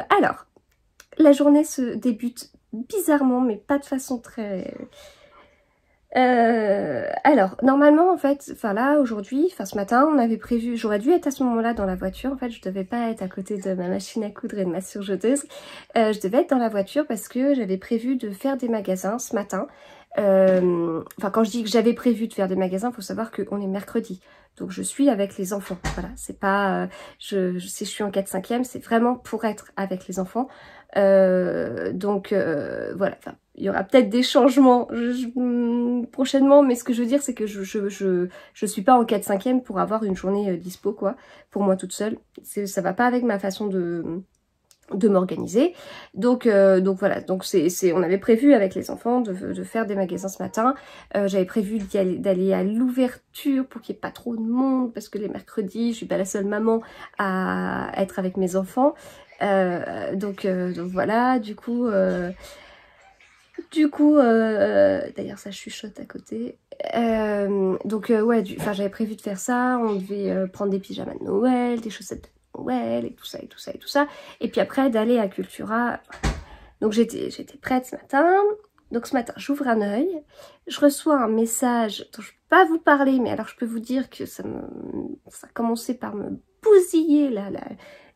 alors, la journée se débute bizarrement, mais pas de façon très... alors, normalement, en fait, enfin là, aujourd'hui, enfin ce matin, on avait prévu, j'aurais dû être à ce moment-là dans la voiture, en fait, je devais pas être à côté de ma machine à coudre et de ma surjeteuse, je devais être dans la voiture parce que j'avais prévu de faire des magasins ce matin. Enfin, quand je dis que j'avais prévu de faire des magasins, faut savoir qu'on est mercredi, donc je suis avec les enfants, voilà, c'est pas, si je suis en 4/5e, c'est vraiment pour être avec les enfants, donc voilà, enfin, il y aura peut-être des changements prochainement, mais ce que je veux dire, c'est que je suis pas en 4/5e pour avoir une journée dispo, quoi, pour moi toute seule. Ça va pas avec ma façon de m'organiser. Donc voilà, donc on avait prévu avec les enfants de faire des magasins ce matin. J'avais prévu d'aller à l'ouverture pour qu'il n'y ait pas trop de monde, parce que les mercredis, je suis pas la seule maman à être avec mes enfants. Donc voilà, du coup, d'ailleurs ça chuchote à côté. Ouais, j'avais prévu de faire ça. On devait prendre des pyjamas de Noël, des chaussettes de Noël et tout ça et tout ça et tout ça. Et puis après d'aller à Cultura. Donc j'étais prête ce matin. Donc ce matin j'ouvre un œil, je reçois un message dont je peux pas vous parler, mais alors je peux vous dire que ça a commencé par me bousiller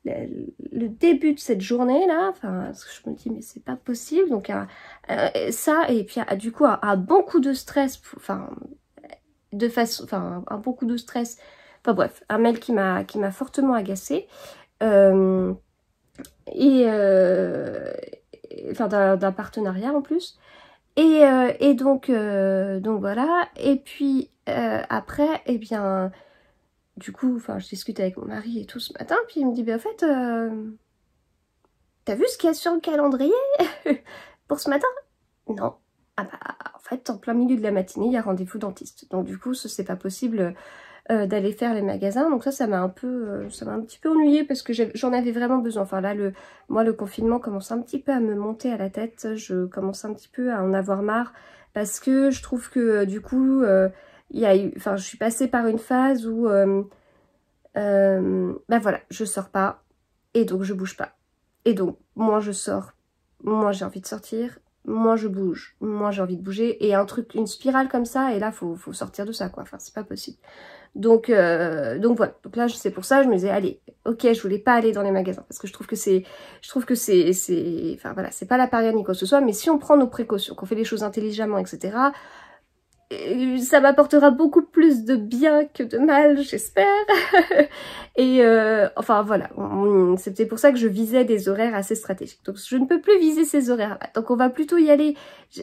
le début de cette journée là, enfin je me dis mais c'est pas possible, donc ça, et puis du coup un bon coup de stress, enfin un bon coup de stress, enfin bref, un mail qui m'a fortement agacée, enfin d'un partenariat en plus, et donc voilà, et puis après, eh bien du coup, enfin, je discute avec mon mari et tout ce matin, puis il me dit, bah, en fait, t'as vu ce qu'il y a sur le calendrier pour ce matin? Non. Ah bah, en fait, en plein milieu de la matinée, il y a rendez-vous dentiste. Donc du coup, c'est pas possible d'aller faire les magasins. Donc ça m'a un petit peu ennuyée parce que j'en avais vraiment besoin. Enfin là, moi, le confinement commence un petit peu à me monter à la tête. Je commence un petit peu à en avoir marre parce que je trouve que du coup... je suis passée par une phase où, ben voilà, je sors pas, et donc je bouge pas. Et donc, moins je sors, moins j'ai envie de sortir, moins je bouge, moins j'ai envie de bouger, et une spirale comme ça, et là, faut sortir de ça, quoi, enfin, c'est pas possible. Donc voilà, donc là, c'est pour ça, je me disais, allez, ok, je voulais pas aller dans les magasins, parce que je trouve que enfin voilà, c'est pas la période ni quoi que ce soit, mais si on prend nos précautions, qu'on fait les choses intelligemment, etc., ça m'apportera beaucoup plus de bien que de mal, j'espère. Et enfin voilà, c'était pour ça que je visais des horaires assez stratégiques. Donc je ne peux plus viser ces horaires-là. Donc on va plutôt y aller,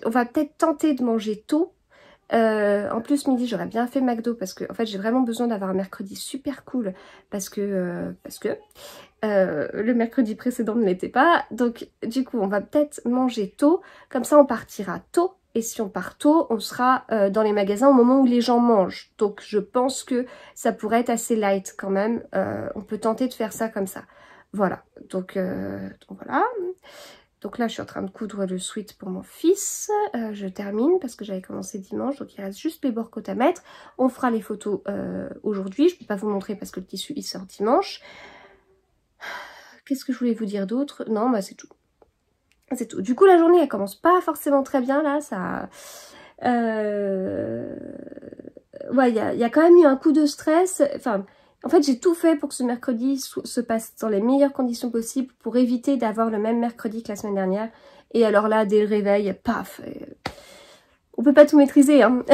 on va peut-être tenter de manger tôt. En plus midi j'aurais bien fait McDo parce que en fait j'ai vraiment besoin d'avoir un mercredi super cool parce que le mercredi précédent ne l'était pas. Donc du coup on va peut-être manger tôt, comme ça on partira tôt. Et si on part tôt, on sera dans les magasins au moment où les gens mangent. Donc je pense que ça pourrait être assez light quand même. On peut tenter de faire ça comme ça. Voilà. Donc voilà. Donc là, je suis en train de coudre le sweat pour mon fils. Je termine parce que j'avais commencé dimanche. Donc il reste juste les bords côte à mettre. On fera les photos aujourd'hui. Je ne peux pas vous montrer parce que le tissu, il sort dimanche. Qu'est-ce que je voulais vous dire d'autre? Non, bah c'est tout. C'est tout. Du coup, la journée, elle commence pas forcément très bien, là, ça... Ouais, il y a quand même eu un coup de stress. Enfin, en fait, j'ai tout fait pour que ce mercredi se passe dans les meilleures conditions possibles pour éviter d'avoir le même mercredi que la semaine dernière. Et alors là, dès le réveil, paf, on peut pas tout maîtriser, hein.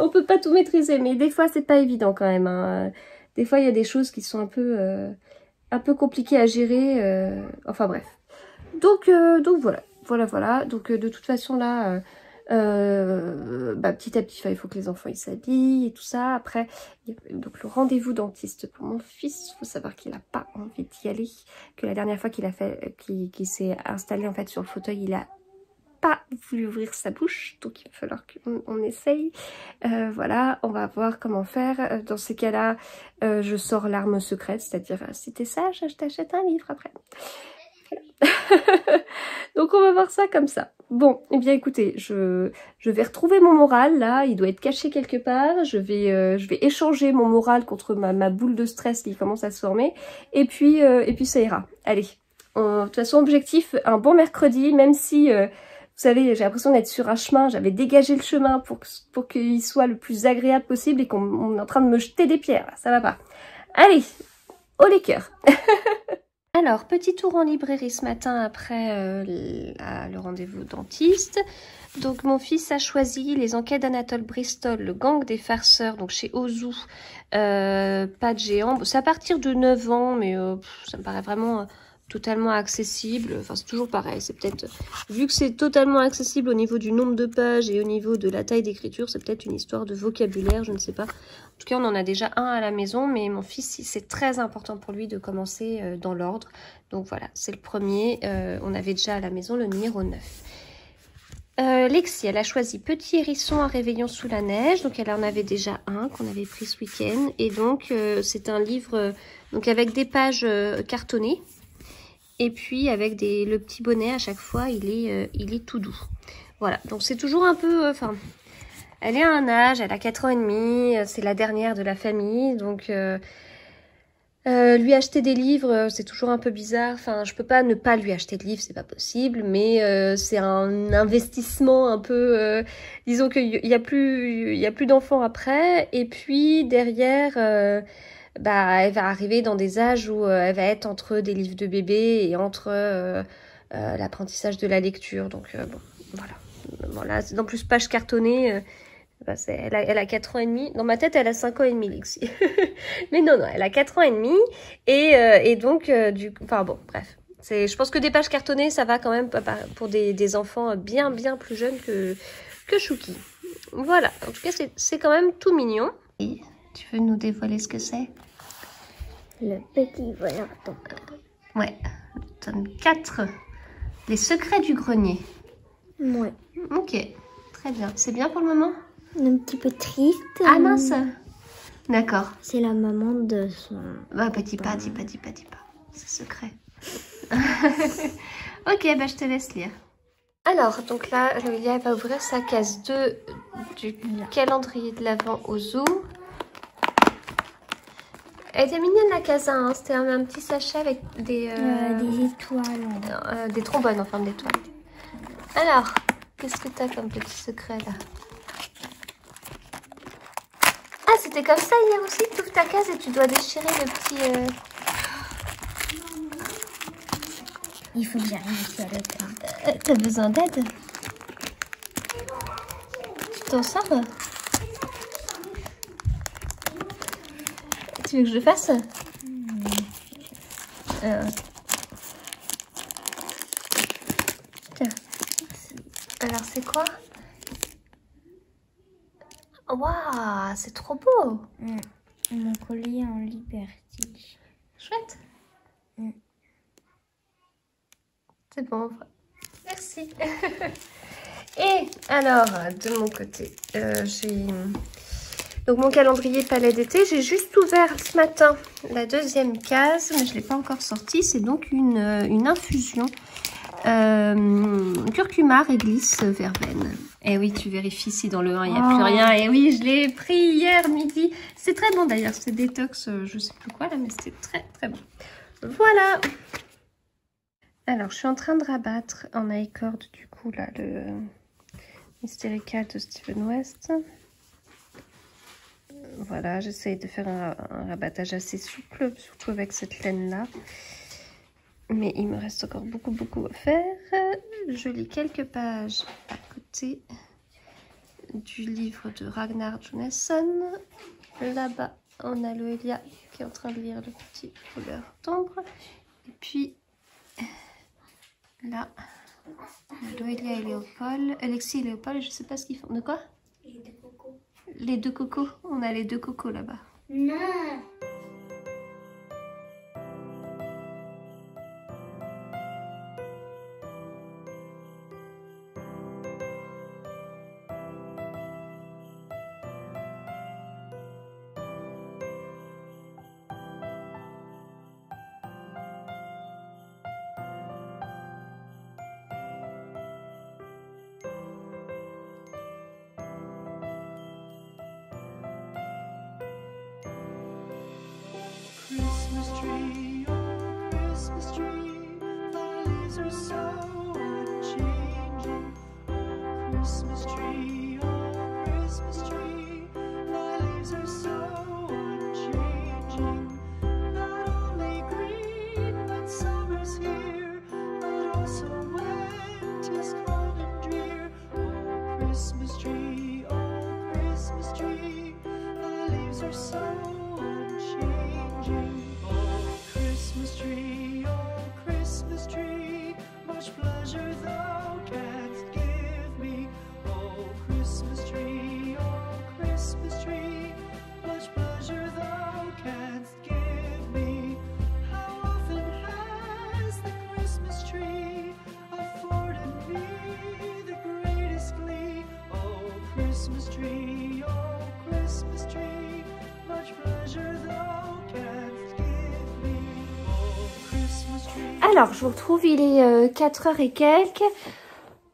On peut pas tout maîtriser, mais des fois, c'est pas évident quand même, hein. Des fois, il y a des choses qui sont un peu compliquées à gérer. Enfin, bref. Donc voilà. Donc de toute façon là, petit à petit, il faut que les enfants ils s'habillent et tout ça. Après, donc le rendez-vous dentiste pour mon fils, il faut savoir qu'il n'a pas envie d'y aller. Que la dernière fois qu'il s'est installé en fait sur le fauteuil, il a pas voulu ouvrir sa bouche, donc il va falloir qu'on essaye. Voilà, on va voir comment faire. Dans ces cas-là, je sors l'arme secrète, c'est-à-dire si t'es sage, je t'achète un livre après. Voilà. Donc on va voir ça comme ça. Bon, eh bien écoutez, je vais retrouver mon moral là, il doit être caché quelque part. Je vais échanger mon moral contre ma boule de stress qui commence à se former. Et puis ça ira. Allez, de toute façon objectif, un bon mercredi, même si... vous savez, j'ai l'impression d'être sur un chemin, j'avais dégagé le chemin pour qu'il soit le plus agréable possible et qu'on est en train de me jeter des pierres, là, ça va pas. Allez, au les cœurs. Alors, petit tour en librairie ce matin après le rendez-vous dentiste. Donc, mon fils a choisi Les Enquêtes d'Anatole Bristol, Le Gang des farceurs, donc chez Ozu, pas de géant. C'est à partir de 9 ans, mais ça me paraît vraiment... totalement accessible, enfin c'est toujours pareil, c'est peut-être, vu que c'est totalement accessible au niveau du nombre de pages et au niveau de la taille d'écriture, c'est peut-être une histoire de vocabulaire, je ne sais pas. En tout cas, on en a déjà un à la maison, mais mon fils, c'est très important pour lui de commencer dans l'ordre. Donc voilà, c'est le premier, on avait déjà à la maison le numéro 9. Lexi, elle a choisi Petit hérisson à réveillon sous la neige, donc elle en avait déjà un qu'on avait pris ce week-end, et donc c'est un livre donc avec des pages cartonnées. Et puis avec le petit bonnet à chaque fois, il est tout doux. Voilà, donc c'est toujours un peu... Enfin, elle est à un âge, elle a 4 ans et demi, c'est la dernière de la famille. Donc lui acheter des livres, c'est toujours un peu bizarre. Enfin, je peux pas ne pas lui acheter de livres, c'est pas possible. Mais c'est un investissement un peu... disons qu'il y a plus d'enfants après. Et puis derrière... bah, elle va arriver dans des âges où elle va être entre des livres de bébé et entre l'apprentissage de la lecture. Donc, bon, voilà. Voilà, c'est en plus page cartonnée. Bah, elle a 4 ans et demi. Dans ma tête, elle a 5 ans et demi, Lexi. Mais non, elle a 4 ans et demi. Et donc, enfin bon, bref. Je pense que des pages cartonnées, ça va quand même pour des enfants bien plus jeunes que Chouki. Voilà, en tout cas, c'est quand même tout mignon. Et tu veux nous dévoiler ce que c'est ? Le petit voleur d'eau. Ouais, tome 4. Les secrets du grenier. Ouais. Ok, très bien. C'est bien pour le moment ? Un petit peu triste. Ah mince. D'accord. C'est la maman de son... Bah, dis pas. C'est secret. Ok, bah je te laisse lire. Alors, donc là, Loïlia va ouvrir sa case 2 du calendrier de l'Avent au zoo. Elle était mignonne la case 1, hein. C'était un petit sachet avec des étoiles. des trombones en forme d'étoiles. Alors, qu'est-ce que t'as comme petit secret là? Ah, c'était comme ça hier aussi, tu ouvres ta case et tu dois déchirer le petit... Il faut que j'arrive ici à l'écran. T'as besoin d'aide? Tu t'en sors? Tu veux que je le fasse? Tiens. Alors c'est quoi? Waouh, c'est trop beau! Mon collier en Liberty. Chouette! C'est bon. Merci. Et alors, de mon côté, j'ai donc mon calendrier palais d'été. J'ai juste ouvert ce matin la deuxième case, mais je ne l'ai pas encore sortie. C'est donc une infusion curcuma, réglisse, verveine. Et oui, tu vérifies si dans le 1, il n'y a plus rien. Et oui, je l'ai pris hier midi. C'est très bon d'ailleurs. C'est détox, je sais plus quoi là, mais c'était très bon. Voilà. Alors, je suis en train de rabattre en iCord, du coup, là, le Hystérical de Stephen West. Voilà, j'essaye de faire un rabattage assez souple, surtout avec cette laine-là. Mais il me reste encore beaucoup à faire. Je lis quelques pages à côté du livre de Ragnar Jonasson. Là-bas, on a Loelia qui est en train de lire le petit voleur d'ombre. Et puis... là, Loelia et Léopold, Alexis et Léopold, je sais pas ce qu'ils font. De quoi? Les deux cocos. Les deux cocos. On a les deux cocos là-bas. Non. tree, oh Christmas tree, thy leaves are so unchanging. Oh Christmas tree, thy leaves are so unchanging. Not only green when summer's here, but also when 'tis cold and drear. Oh Christmas tree, thy leaves are so unchanging. Oh Christmas tree, much pleasure thou canst give me. Oh Christmas tree, much pleasure thou canst give me. How often has the Christmas tree afforded me the greatest glee? Oh Christmas tree, much pleasure thou canst give me. Oh Christmas tree. Alors, je vous retrouve, il est 4 h et quelques.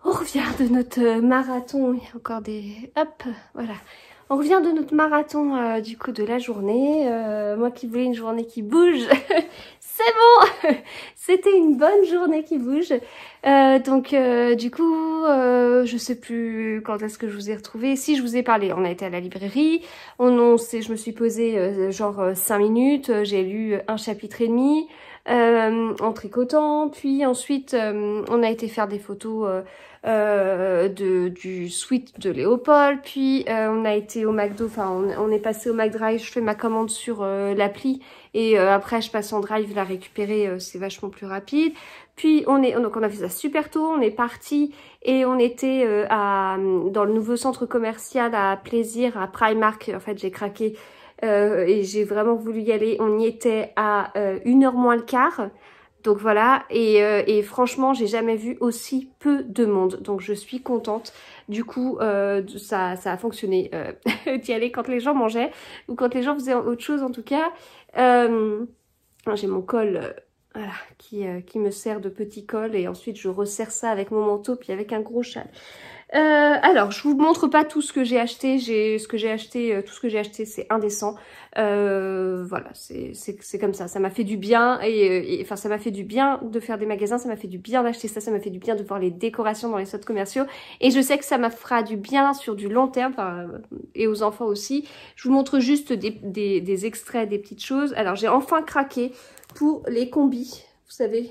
On revient de notre marathon. Il y a encore des... Hop, voilà. On revient de notre marathon du coup de la journée. Moi qui voulais une journée qui bouge, c'est bon. C'était une bonne journée qui bouge. Du coup, je sais plus quand est-ce que je vous ai retrouvé. Si, je vous ai parlé, on a été à la librairie. Je me suis posée genre 5 minutes. J'ai lu un chapitre et demi en tricotant. Puis ensuite, on a été faire des photos du sweat de Léopold, puis on a été au McDo, enfin on est passé au McDrive, je fais ma commande sur l'appli et après je passe en drive la récupérer, c'est vachement plus rapide. Puis donc on a fait ça super tôt, on est parti et on était dans le nouveau centre commercial à Plaisir, à Primark. En fait j'ai craqué et j'ai vraiment voulu y aller. On y était à 1h moins le quart. Donc voilà, et franchement, j'ai jamais vu aussi peu de monde. Donc je suis contente. Du coup, ça a fonctionné d'y aller quand les gens mangeaient ou quand les gens faisaient autre chose en tout cas. J'ai mon col voilà, qui me sert de petit col et ensuite je resserre ça avec mon manteau puis avec un gros châle. Alors, je vous montre pas tout ce que j'ai acheté. Tout ce que j'ai acheté, c'est indécent. Voilà, c'est comme ça. Ça m'a fait du bien enfin, ça m'a fait du bien de faire des magasins. Ça m'a fait du bien d'acheter ça. Ça m'a fait du bien de voir les décorations dans les centres commerciaux. Et je sais que ça m'a fera du bien sur du long terme, et aux enfants aussi. Je vous montre juste des extraits, des petites choses. Alors, j'ai enfin craqué pour les combis. Vous savez,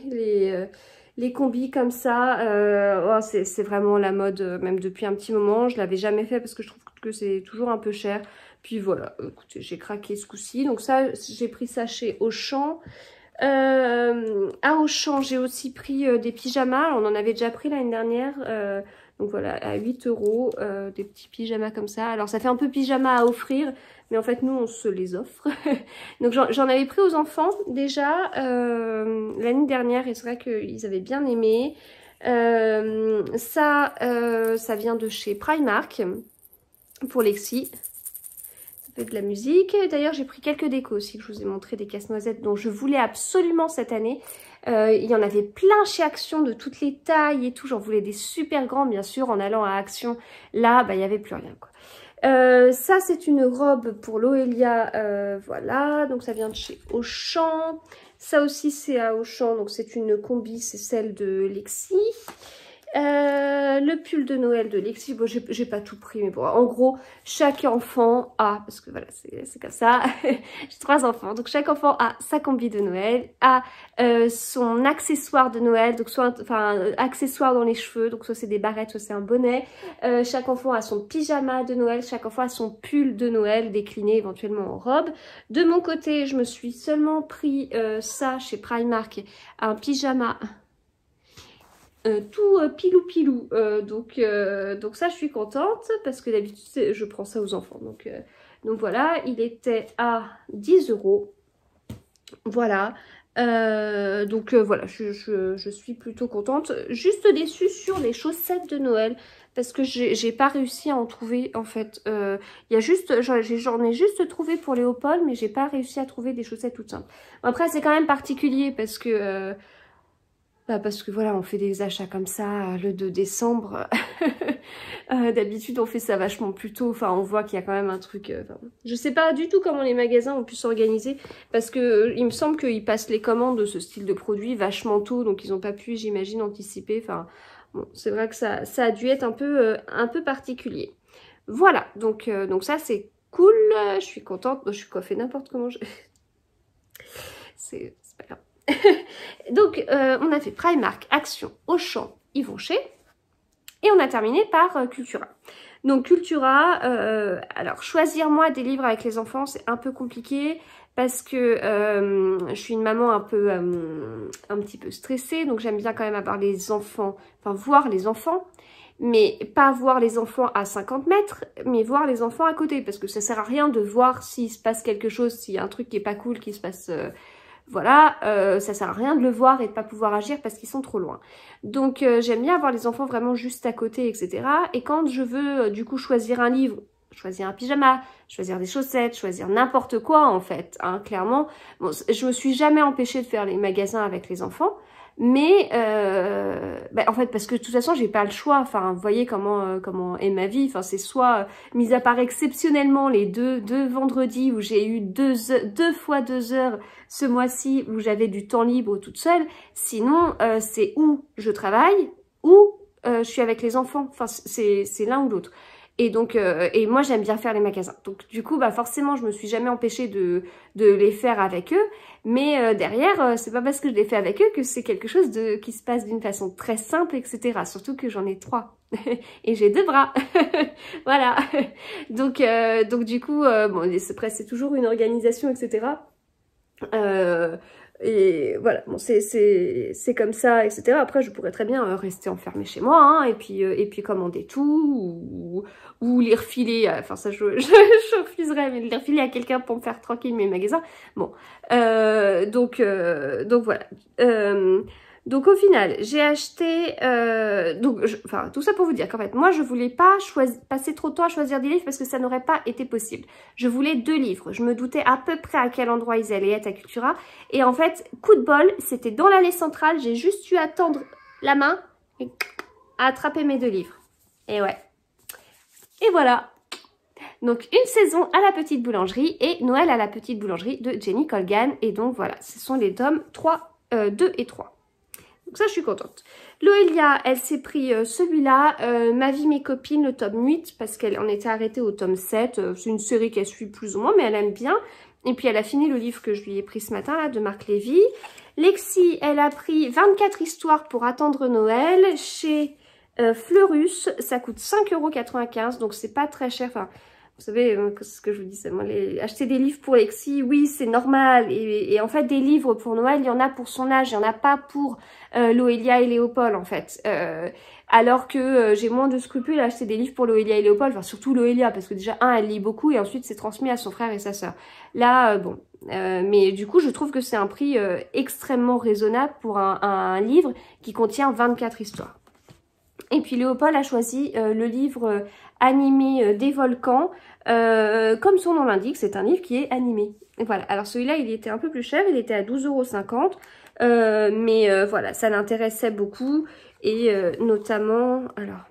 les combis comme ça, c'est vraiment la mode, même depuis un petit moment. Je l'avais jamais fait parce que je trouve que c'est toujours un peu cher. Puis voilà, écoutez, j'ai craqué ce coup-ci. Donc ça, j'ai pris ça chez Auchan. À Auchan, j'ai aussi pris des pyjamas. On en avait déjà pris l'année dernière. Donc voilà, à 8 €, des petits pyjamas comme ça. Alors ça fait un peu pyjama à offrir, mais en fait nous on se les offre. Donc j'en avais pris aux enfants déjà l'année dernière et c'est vrai qu'ils avaient bien aimé. Ça vient de chez Primark pour Lexi. Ça fait de la musique. D'ailleurs j'ai pris quelques décos aussi que je vous ai montré, des casse-noisettes dont je voulais absolument cette année. Il y en avait plein chez Action de toutes les tailles et tout. J'en voulais des super grands, bien sûr. En allant à Action, là, il n'y avait plus rien, quoi. Ça, c'est une robe pour Loelia. Voilà, donc ça vient de chez Auchan. Ça aussi, c'est à Auchan. Donc, c'est une combi, c'est celle de Lexi. Le pull de Noël de Lexi, bon j'ai pas tout pris mais bon en gros chaque enfant a, parce que voilà c'est comme ça, j'ai 3 enfants donc chaque enfant a sa combi de Noël, a son accessoire de Noël, donc soit accessoire dans les cheveux, donc soit c'est des barrettes, soit c'est un bonnet, chaque enfant a son pyjama de Noël, chaque enfant a son pull de Noël décliné éventuellement en robe. De mon côté je me suis seulement pris ça chez Primark, un pyjama tout pilou, donc ça je suis contente parce que d'habitude je prends ça aux enfants, donc voilà, il était à 10 €. Voilà, voilà, je suis plutôt contente. Juste déçue sur les chaussettes de Noël parce que j'ai pas réussi à en trouver en fait. Il y a juste, j'en ai juste trouvé pour Léopold, mais j'ai pas réussi à trouver des chaussettes toutes simples. Bon, après c'est quand même particulier parce que parce que voilà, on fait des achats comme ça le 2 décembre. D'habitude, on fait ça vachement plus tôt. Enfin, on voit qu'il y a quand même un truc... je sais pas du tout comment les magasins ont pu s'organiser. Parce que il me semble qu'ils passent les commandes de ce style de produit vachement tôt. Donc, ils n'ont pas pu, j'imagine, anticiper. Enfin, bon, c'est vrai que ça a dû être un peu particulier. Voilà, donc ça, c'est cool. Je suis contente. Je suis coiffée n'importe comment. C'est pas grave. Donc, on a fait Primark, Action, Auchan, Yves Rocher. Et on a terminé par Cultura. Donc Cultura, alors choisir moi des livres avec les enfants, c'est un peu compliqué parce que je suis une maman un petit peu stressée. Donc j'aime bien quand même avoir les enfants, enfin voir les enfants. Mais pas voir les enfants à 50 mètres, mais voir les enfants à côté. Parce que ça sert à rien de voir s'il se passe quelque chose, s'il y a un truc qui est pas cool qui se passe... Voilà, ça sert à rien de le voir et de pas pouvoir agir parce qu'ils sont trop loin. Donc j'aime bien avoir les enfants vraiment juste à côté, etc. Et quand je veux du coup choisir un livre, choisir un pyjama, choisir des chaussettes, choisir n'importe quoi en fait, hein, clairement. Bon, je me suis jamais empêchée de faire les magasins avec les enfants. Mais en fait parce que de toute façon j'ai pas le choix. Enfin vous voyez comment est ma vie. Enfin c'est soit mis à part exceptionnellement les deux vendredis où j'ai eu deux fois 2 heures ce mois-ci où j'avais du temps libre toute seule. Sinon c'est où je travaille ou je suis avec les enfants. Enfin c'est l'un ou l'autre. Et donc, et moi j'aime bien faire les magasins. Donc du coup, forcément, je me suis jamais empêchée de les faire avec eux. Mais derrière, c'est pas parce que je les fais avec eux que c'est quelque chose qui se passe d'une façon très simple, etc. Surtout que j'en ai 3 et j'ai 2 bras. Voilà. Donc du coup, bon, c'est toujours une organisation, etc. Et voilà, bon, c'est comme ça, etc. Après, je pourrais très bien rester enfermée chez moi, hein, et puis commander tout, ou les refiler, enfin ça je refuserais, mais les refiler à quelqu'un pour me faire tranquille mes magasins. Bon, donc voilà. Donc au final, j'ai acheté, enfin tout ça pour vous dire qu'en fait, moi je voulais pas passer trop de temps à choisir des livres parce que ça n'aurait pas été possible. Je voulais 2 livres, je me doutais à peu près à quel endroit ils allaient être à Cultura. Et en fait, coup de bol, c'était dans l'allée centrale, j'ai juste eu à tendre la main et à attraper mes 2 livres. Et ouais. Et voilà. Donc une saison à la petite boulangerie et Noël à la petite boulangerie de Jenny Colgan. Et donc voilà, ce sont les tomes 2 et 3. Donc ça, je suis contente. Loelia, elle s'est pris celui-là, Ma vie, mes copines, le tome 8, parce qu'on était arrêté au tome 7. C'est une série qu'elle suit plus ou moins, mais elle aime bien. Et puis, elle a fini le livre que je lui ai pris ce matin, là, de Marc Lévy. Lexi, elle a pris 24 histoires pour attendre Noël chez Fleurus. Ça coûte 5,95 €, donc c'est pas très cher. Enfin, vous savez, ce que je vous dis, c'est moi, acheter des livres pour Lexi, oui, c'est normal. Et en fait, des livres pour Noël, il y en a pour son âge, il n'y en a pas pour Loelia et Léopold, en fait. Alors que j'ai moins de scrupules à acheter des livres pour Loelia et Léopold, enfin surtout Loelia, parce que déjà, elle lit beaucoup, et ensuite, c'est transmis à son frère et sa sœur. Là, bon, mais du coup, je trouve que c'est un prix extrêmement raisonnable pour un livre qui contient 24 histoires. Et puis Léopold a choisi le livre animé des volcans. Comme son nom l'indique, c'est un livre qui est animé. Et voilà, alors celui-là, il était un peu plus cher, il était à 12,50 €. Mais voilà, ça l'intéressait beaucoup. Et notamment, alors,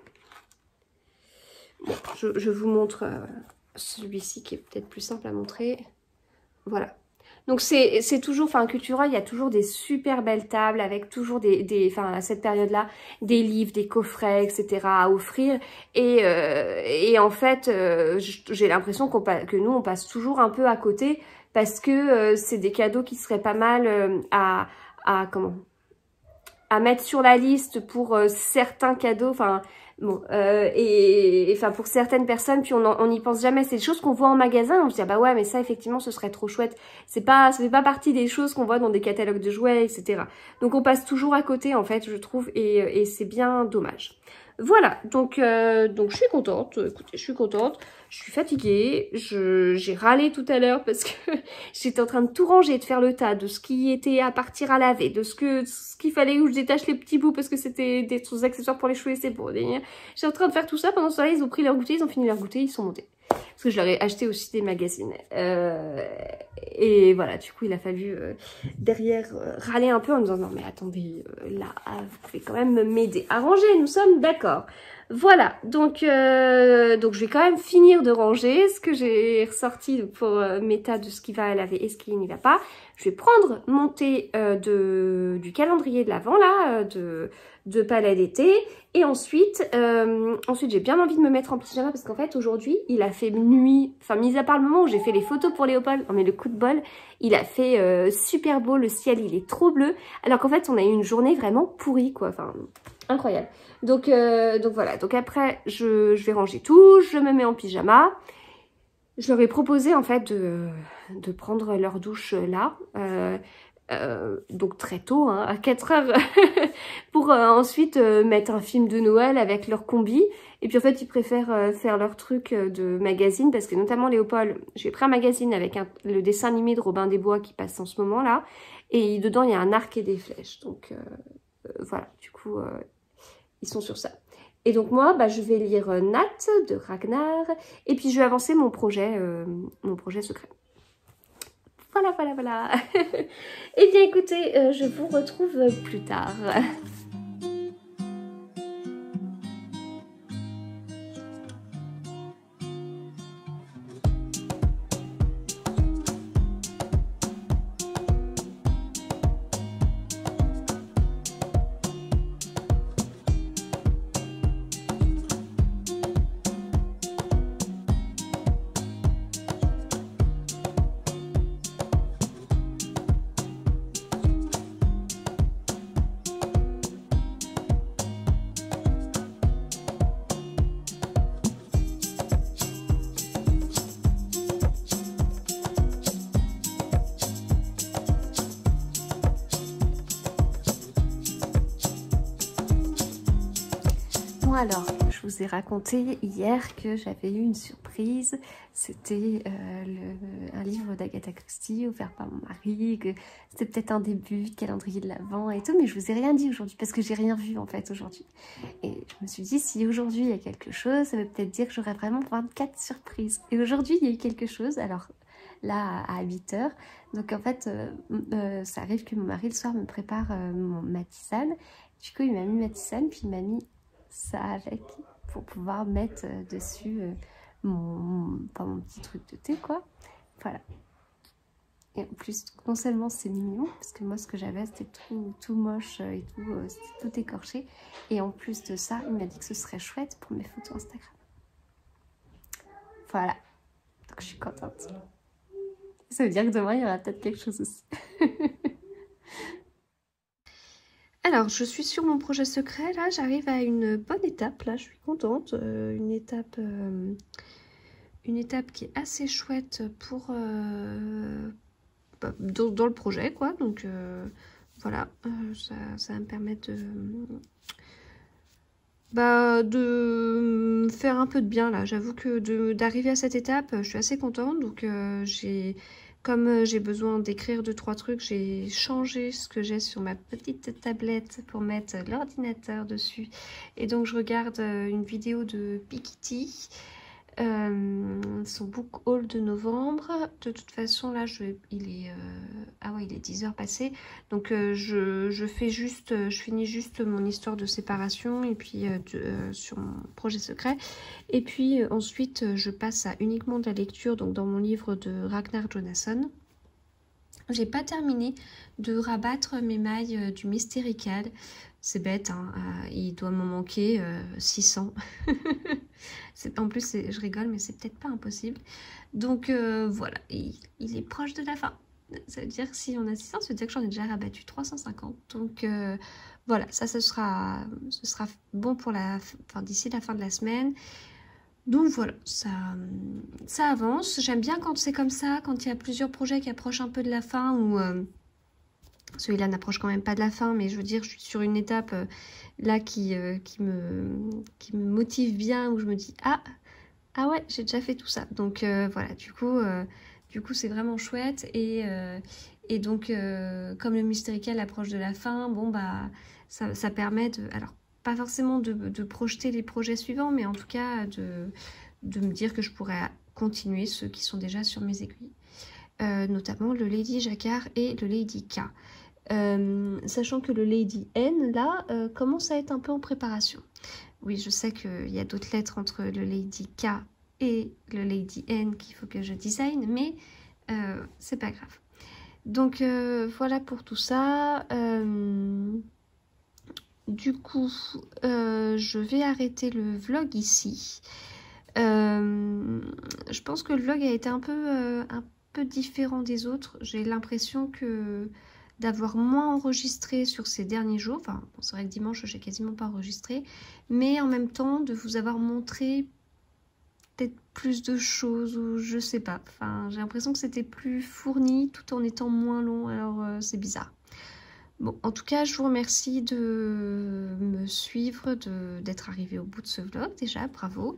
bon, je vous montre celui-ci qui est peut-être plus simple à montrer. Voilà. Donc c'est toujours, enfin Cultura, il y a toujours des super belles tables avec toujours enfin à cette période-là, des livres, des coffrets, etc. à offrir. Et en fait, j'ai l'impression que nous, on passe toujours un peu à côté parce que c'est des cadeaux qui seraient pas mal à mettre sur la liste pour certains cadeaux, enfin bon, et enfin pour certaines personnes, puis on n'y pense jamais. C'est des choses qu'on voit en magasin, on se dit ah bah ouais mais ça effectivement ce serait trop chouette. Ça fait pas partie des choses qu'on voit dans des catalogues de jouets, etc. Donc on passe toujours à côté en fait, je trouve, et c'est bien dommage. Voilà, donc je suis contente, écoutez, je suis contente, je suis fatiguée, j'ai râlé tout à l'heure parce que j'étais en train de tout ranger, de faire le tas de ce qui était à partir à laver, de ce qu'il fallait où je détache les petits bouts parce que c'était des accessoires pour les cheveux et c'est bon. J'étais en train de faire tout ça, pendant ce temps-là, ils ont pris leur goûter, ils ont fini leur goûter, ils sont montés. Parce que je leur ai acheté aussi des magazines. Et voilà, du coup, il a fallu derrière râler un peu en me disant non mais attendez, là, vous pouvez quand même m'aider à ranger, nous sommes d'accord. Voilà, donc je vais quand même finir de ranger ce que j'ai ressorti pour mes tas de ce qui va à laver et ce qui n'y va pas. Je vais prendre mon thé du calendrier de l'Avent là, de palais d'été. Et ensuite j'ai bien envie de me mettre en pyjama parce qu'en fait aujourd'hui il a fait nuit, enfin mis à part le moment où j'ai fait les photos pour Léopold, non mais le coup de bol, il a fait super beau, le ciel il est trop bleu, alors qu'en fait on a eu une journée vraiment pourrie quoi, enfin incroyable. Donc voilà, donc après je vais ranger tout, je me mets en pyjama. Je leur ai proposé en fait de prendre leur douche là, donc très tôt, hein, à 4 heures, pour ensuite mettre un film de Noël avec leur combi. Et puis en fait ils préfèrent faire leur truc de magazine, parce que notamment Léopold, j'ai pris un magazine avec le dessin animé de Robin des Bois qui passe en ce moment là, et dedans il y a un arc et des flèches, donc voilà, du coup ils sont sur ça. Et donc moi, je vais lire Nat de Ragnar, et puis je vais avancer mon projet secret. Voilà, voilà, voilà. Eh bien écoutez, je vous retrouve plus tard. Bon alors, je vous ai raconté hier que j'avais eu une surprise. C'était un livre d'Agatha Christie offert par mon mari, que c'était peut-être un début de calendrier de l'Avent et tout, mais je vous ai rien dit aujourd'hui parce que j'ai rien vu en fait aujourd'hui. Et je me suis dit, si aujourd'hui il y a quelque chose, ça veut peut-être dire que j'aurai vraiment 24 surprises. Et aujourd'hui il y a eu quelque chose, alors là à 8 h. Donc en fait, ça arrive que mon mari le soir me prépare ma tisane. Du coup il m'a mis ma tisane, puis il m'a mis ça avec pour pouvoir mettre dessus mon petit truc de thé quoi, voilà. Et en plus non seulement c'est mignon parce que moi ce que j'avais c'était tout moche et tout, c'était tout écorché, et en plus de ça il m'a dit que ce serait chouette pour mes photos Instagram. Voilà, donc je suis contente. Ça veut dire que demain il y aura peut-être quelque chose aussi. Alors, je suis sur mon projet secret, là, j'arrive à une bonne étape, là, je suis contente, une étape qui est assez chouette pour, dans le projet, quoi, donc voilà, ça va me permettre de faire un peu de bien, là, j'avoue que d'arriver à cette étape, je suis assez contente, donc comme j'ai besoin d'écrire 2-3 trucs, j'ai changé ce que j'ai sur ma petite tablette pour mettre l'ordinateur dessus. Et donc je regarde une vidéo de Piketty, son book haul de novembre. De toute façon là il est 10 h passées. Donc je finis juste mon histoire de séparation et puis sur mon projet secret. Et puis ensuite je passe à uniquement de la lecture, donc dans mon livre de Ragnar Jonasson. J'ai pas terminé de rabattre mes mailles du Mystérical. C'est bête, hein, il doit m'en manquer 600. En plus, je rigole, mais c'est peut-être pas impossible. Donc voilà, il est proche de la fin. Ça veut dire que si on a 600, ça veut dire que j'en ai déjà rabattu 350. Donc voilà, ce sera bon pour d'ici la fin de la semaine. Donc voilà, ça avance. J'aime bien quand c'est comme ça, quand il y a plusieurs projets qui approchent un peu de la fin, ou celui-là n'approche quand même pas de la fin, mais je veux dire, je suis sur une étape là qui me motive bien, où je me dis ah ouais, j'ai déjà fait tout ça. Donc voilà, du coup c'est vraiment chouette, et donc comme le Mystérical approche de la fin, bon ça permet de, alors pas forcément de projeter les projets suivants, mais en tout cas de me dire que je pourrais continuer ceux qui sont déjà sur mes aiguilles. notamment le Lady Jacquard et le Lady K. Sachant que le Lady N, là, commence à être un peu en préparation. Oui, je sais qu'il y a d'autres lettres entre le Lady K et le Lady N qu'il faut que je design, mais c'est pas grave. Donc voilà pour tout ça. Du coup, je vais arrêter le vlog ici. Je pense que le vlog a été un peu différent des autres. J'ai l'impression que d'avoir moins enregistré sur ces derniers jours. Enfin, bon, c'est vrai que dimanche, j'ai quasiment pas enregistré. Mais en même temps, de vous avoir montré peut-être plus de choses ou je sais pas. Enfin, j'ai l'impression que c'était plus fourni tout en étant moins long. Alors, c'est bizarre. Bon, en tout cas, je vous remercie de me suivre, d'être arrivé au bout de ce vlog déjà, bravo.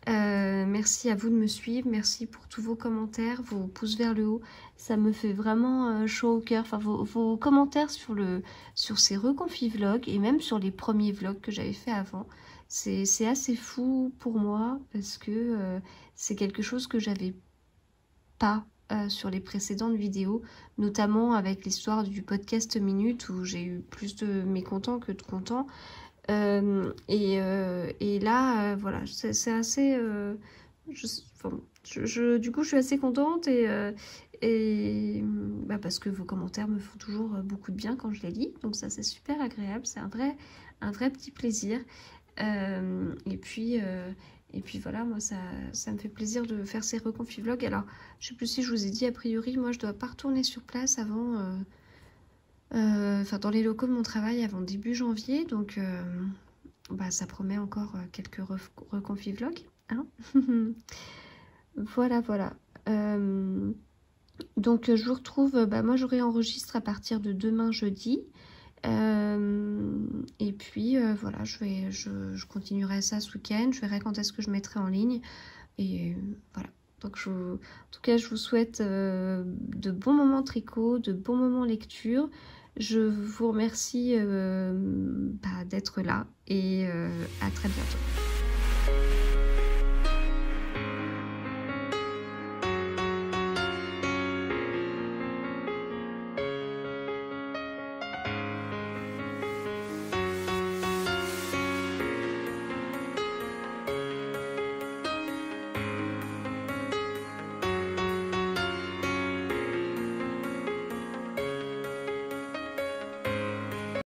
Merci à vous de me suivre, merci pour tous vos commentaires, vos pouces vers le haut, ça me fait vraiment chaud au cœur. Enfin, vos commentaires sur ces reconfis vlogs et même sur les premiers vlogs que j'avais fait avant, c'est assez fou pour moi parce que c'est quelque chose que j'avais pas sur les précédentes vidéos, notamment avec l'histoire du podcast Minute où j'ai eu plus de mécontents que de contents. Et là, voilà, c'est assez... du coup, je suis assez contente bah, parce que vos commentaires me font toujours beaucoup de bien quand je les lis. Donc ça, c'est super agréable, c'est un vrai petit plaisir. Et puis voilà, moi ça me fait plaisir de faire ces reconfis vlogs. Alors, je sais plus si je vous ai dit, a priori, moi je dois pas retourner sur place avant, enfin dans les locaux de mon travail avant début janvier. Donc bah, ça promet encore quelques reconfis vlogs. Hein. Voilà. Donc je vous retrouve, bah, moi j'aurai enregistré à partir de demain jeudi. Et puis voilà, je continuerai ça ce week-end, je verrai quand est-ce que je mettrai en ligne et voilà. Donc en tout cas je vous souhaite de bons moments tricot, de bons moments lecture. Je vous remercie bah, d'être là et à très bientôt.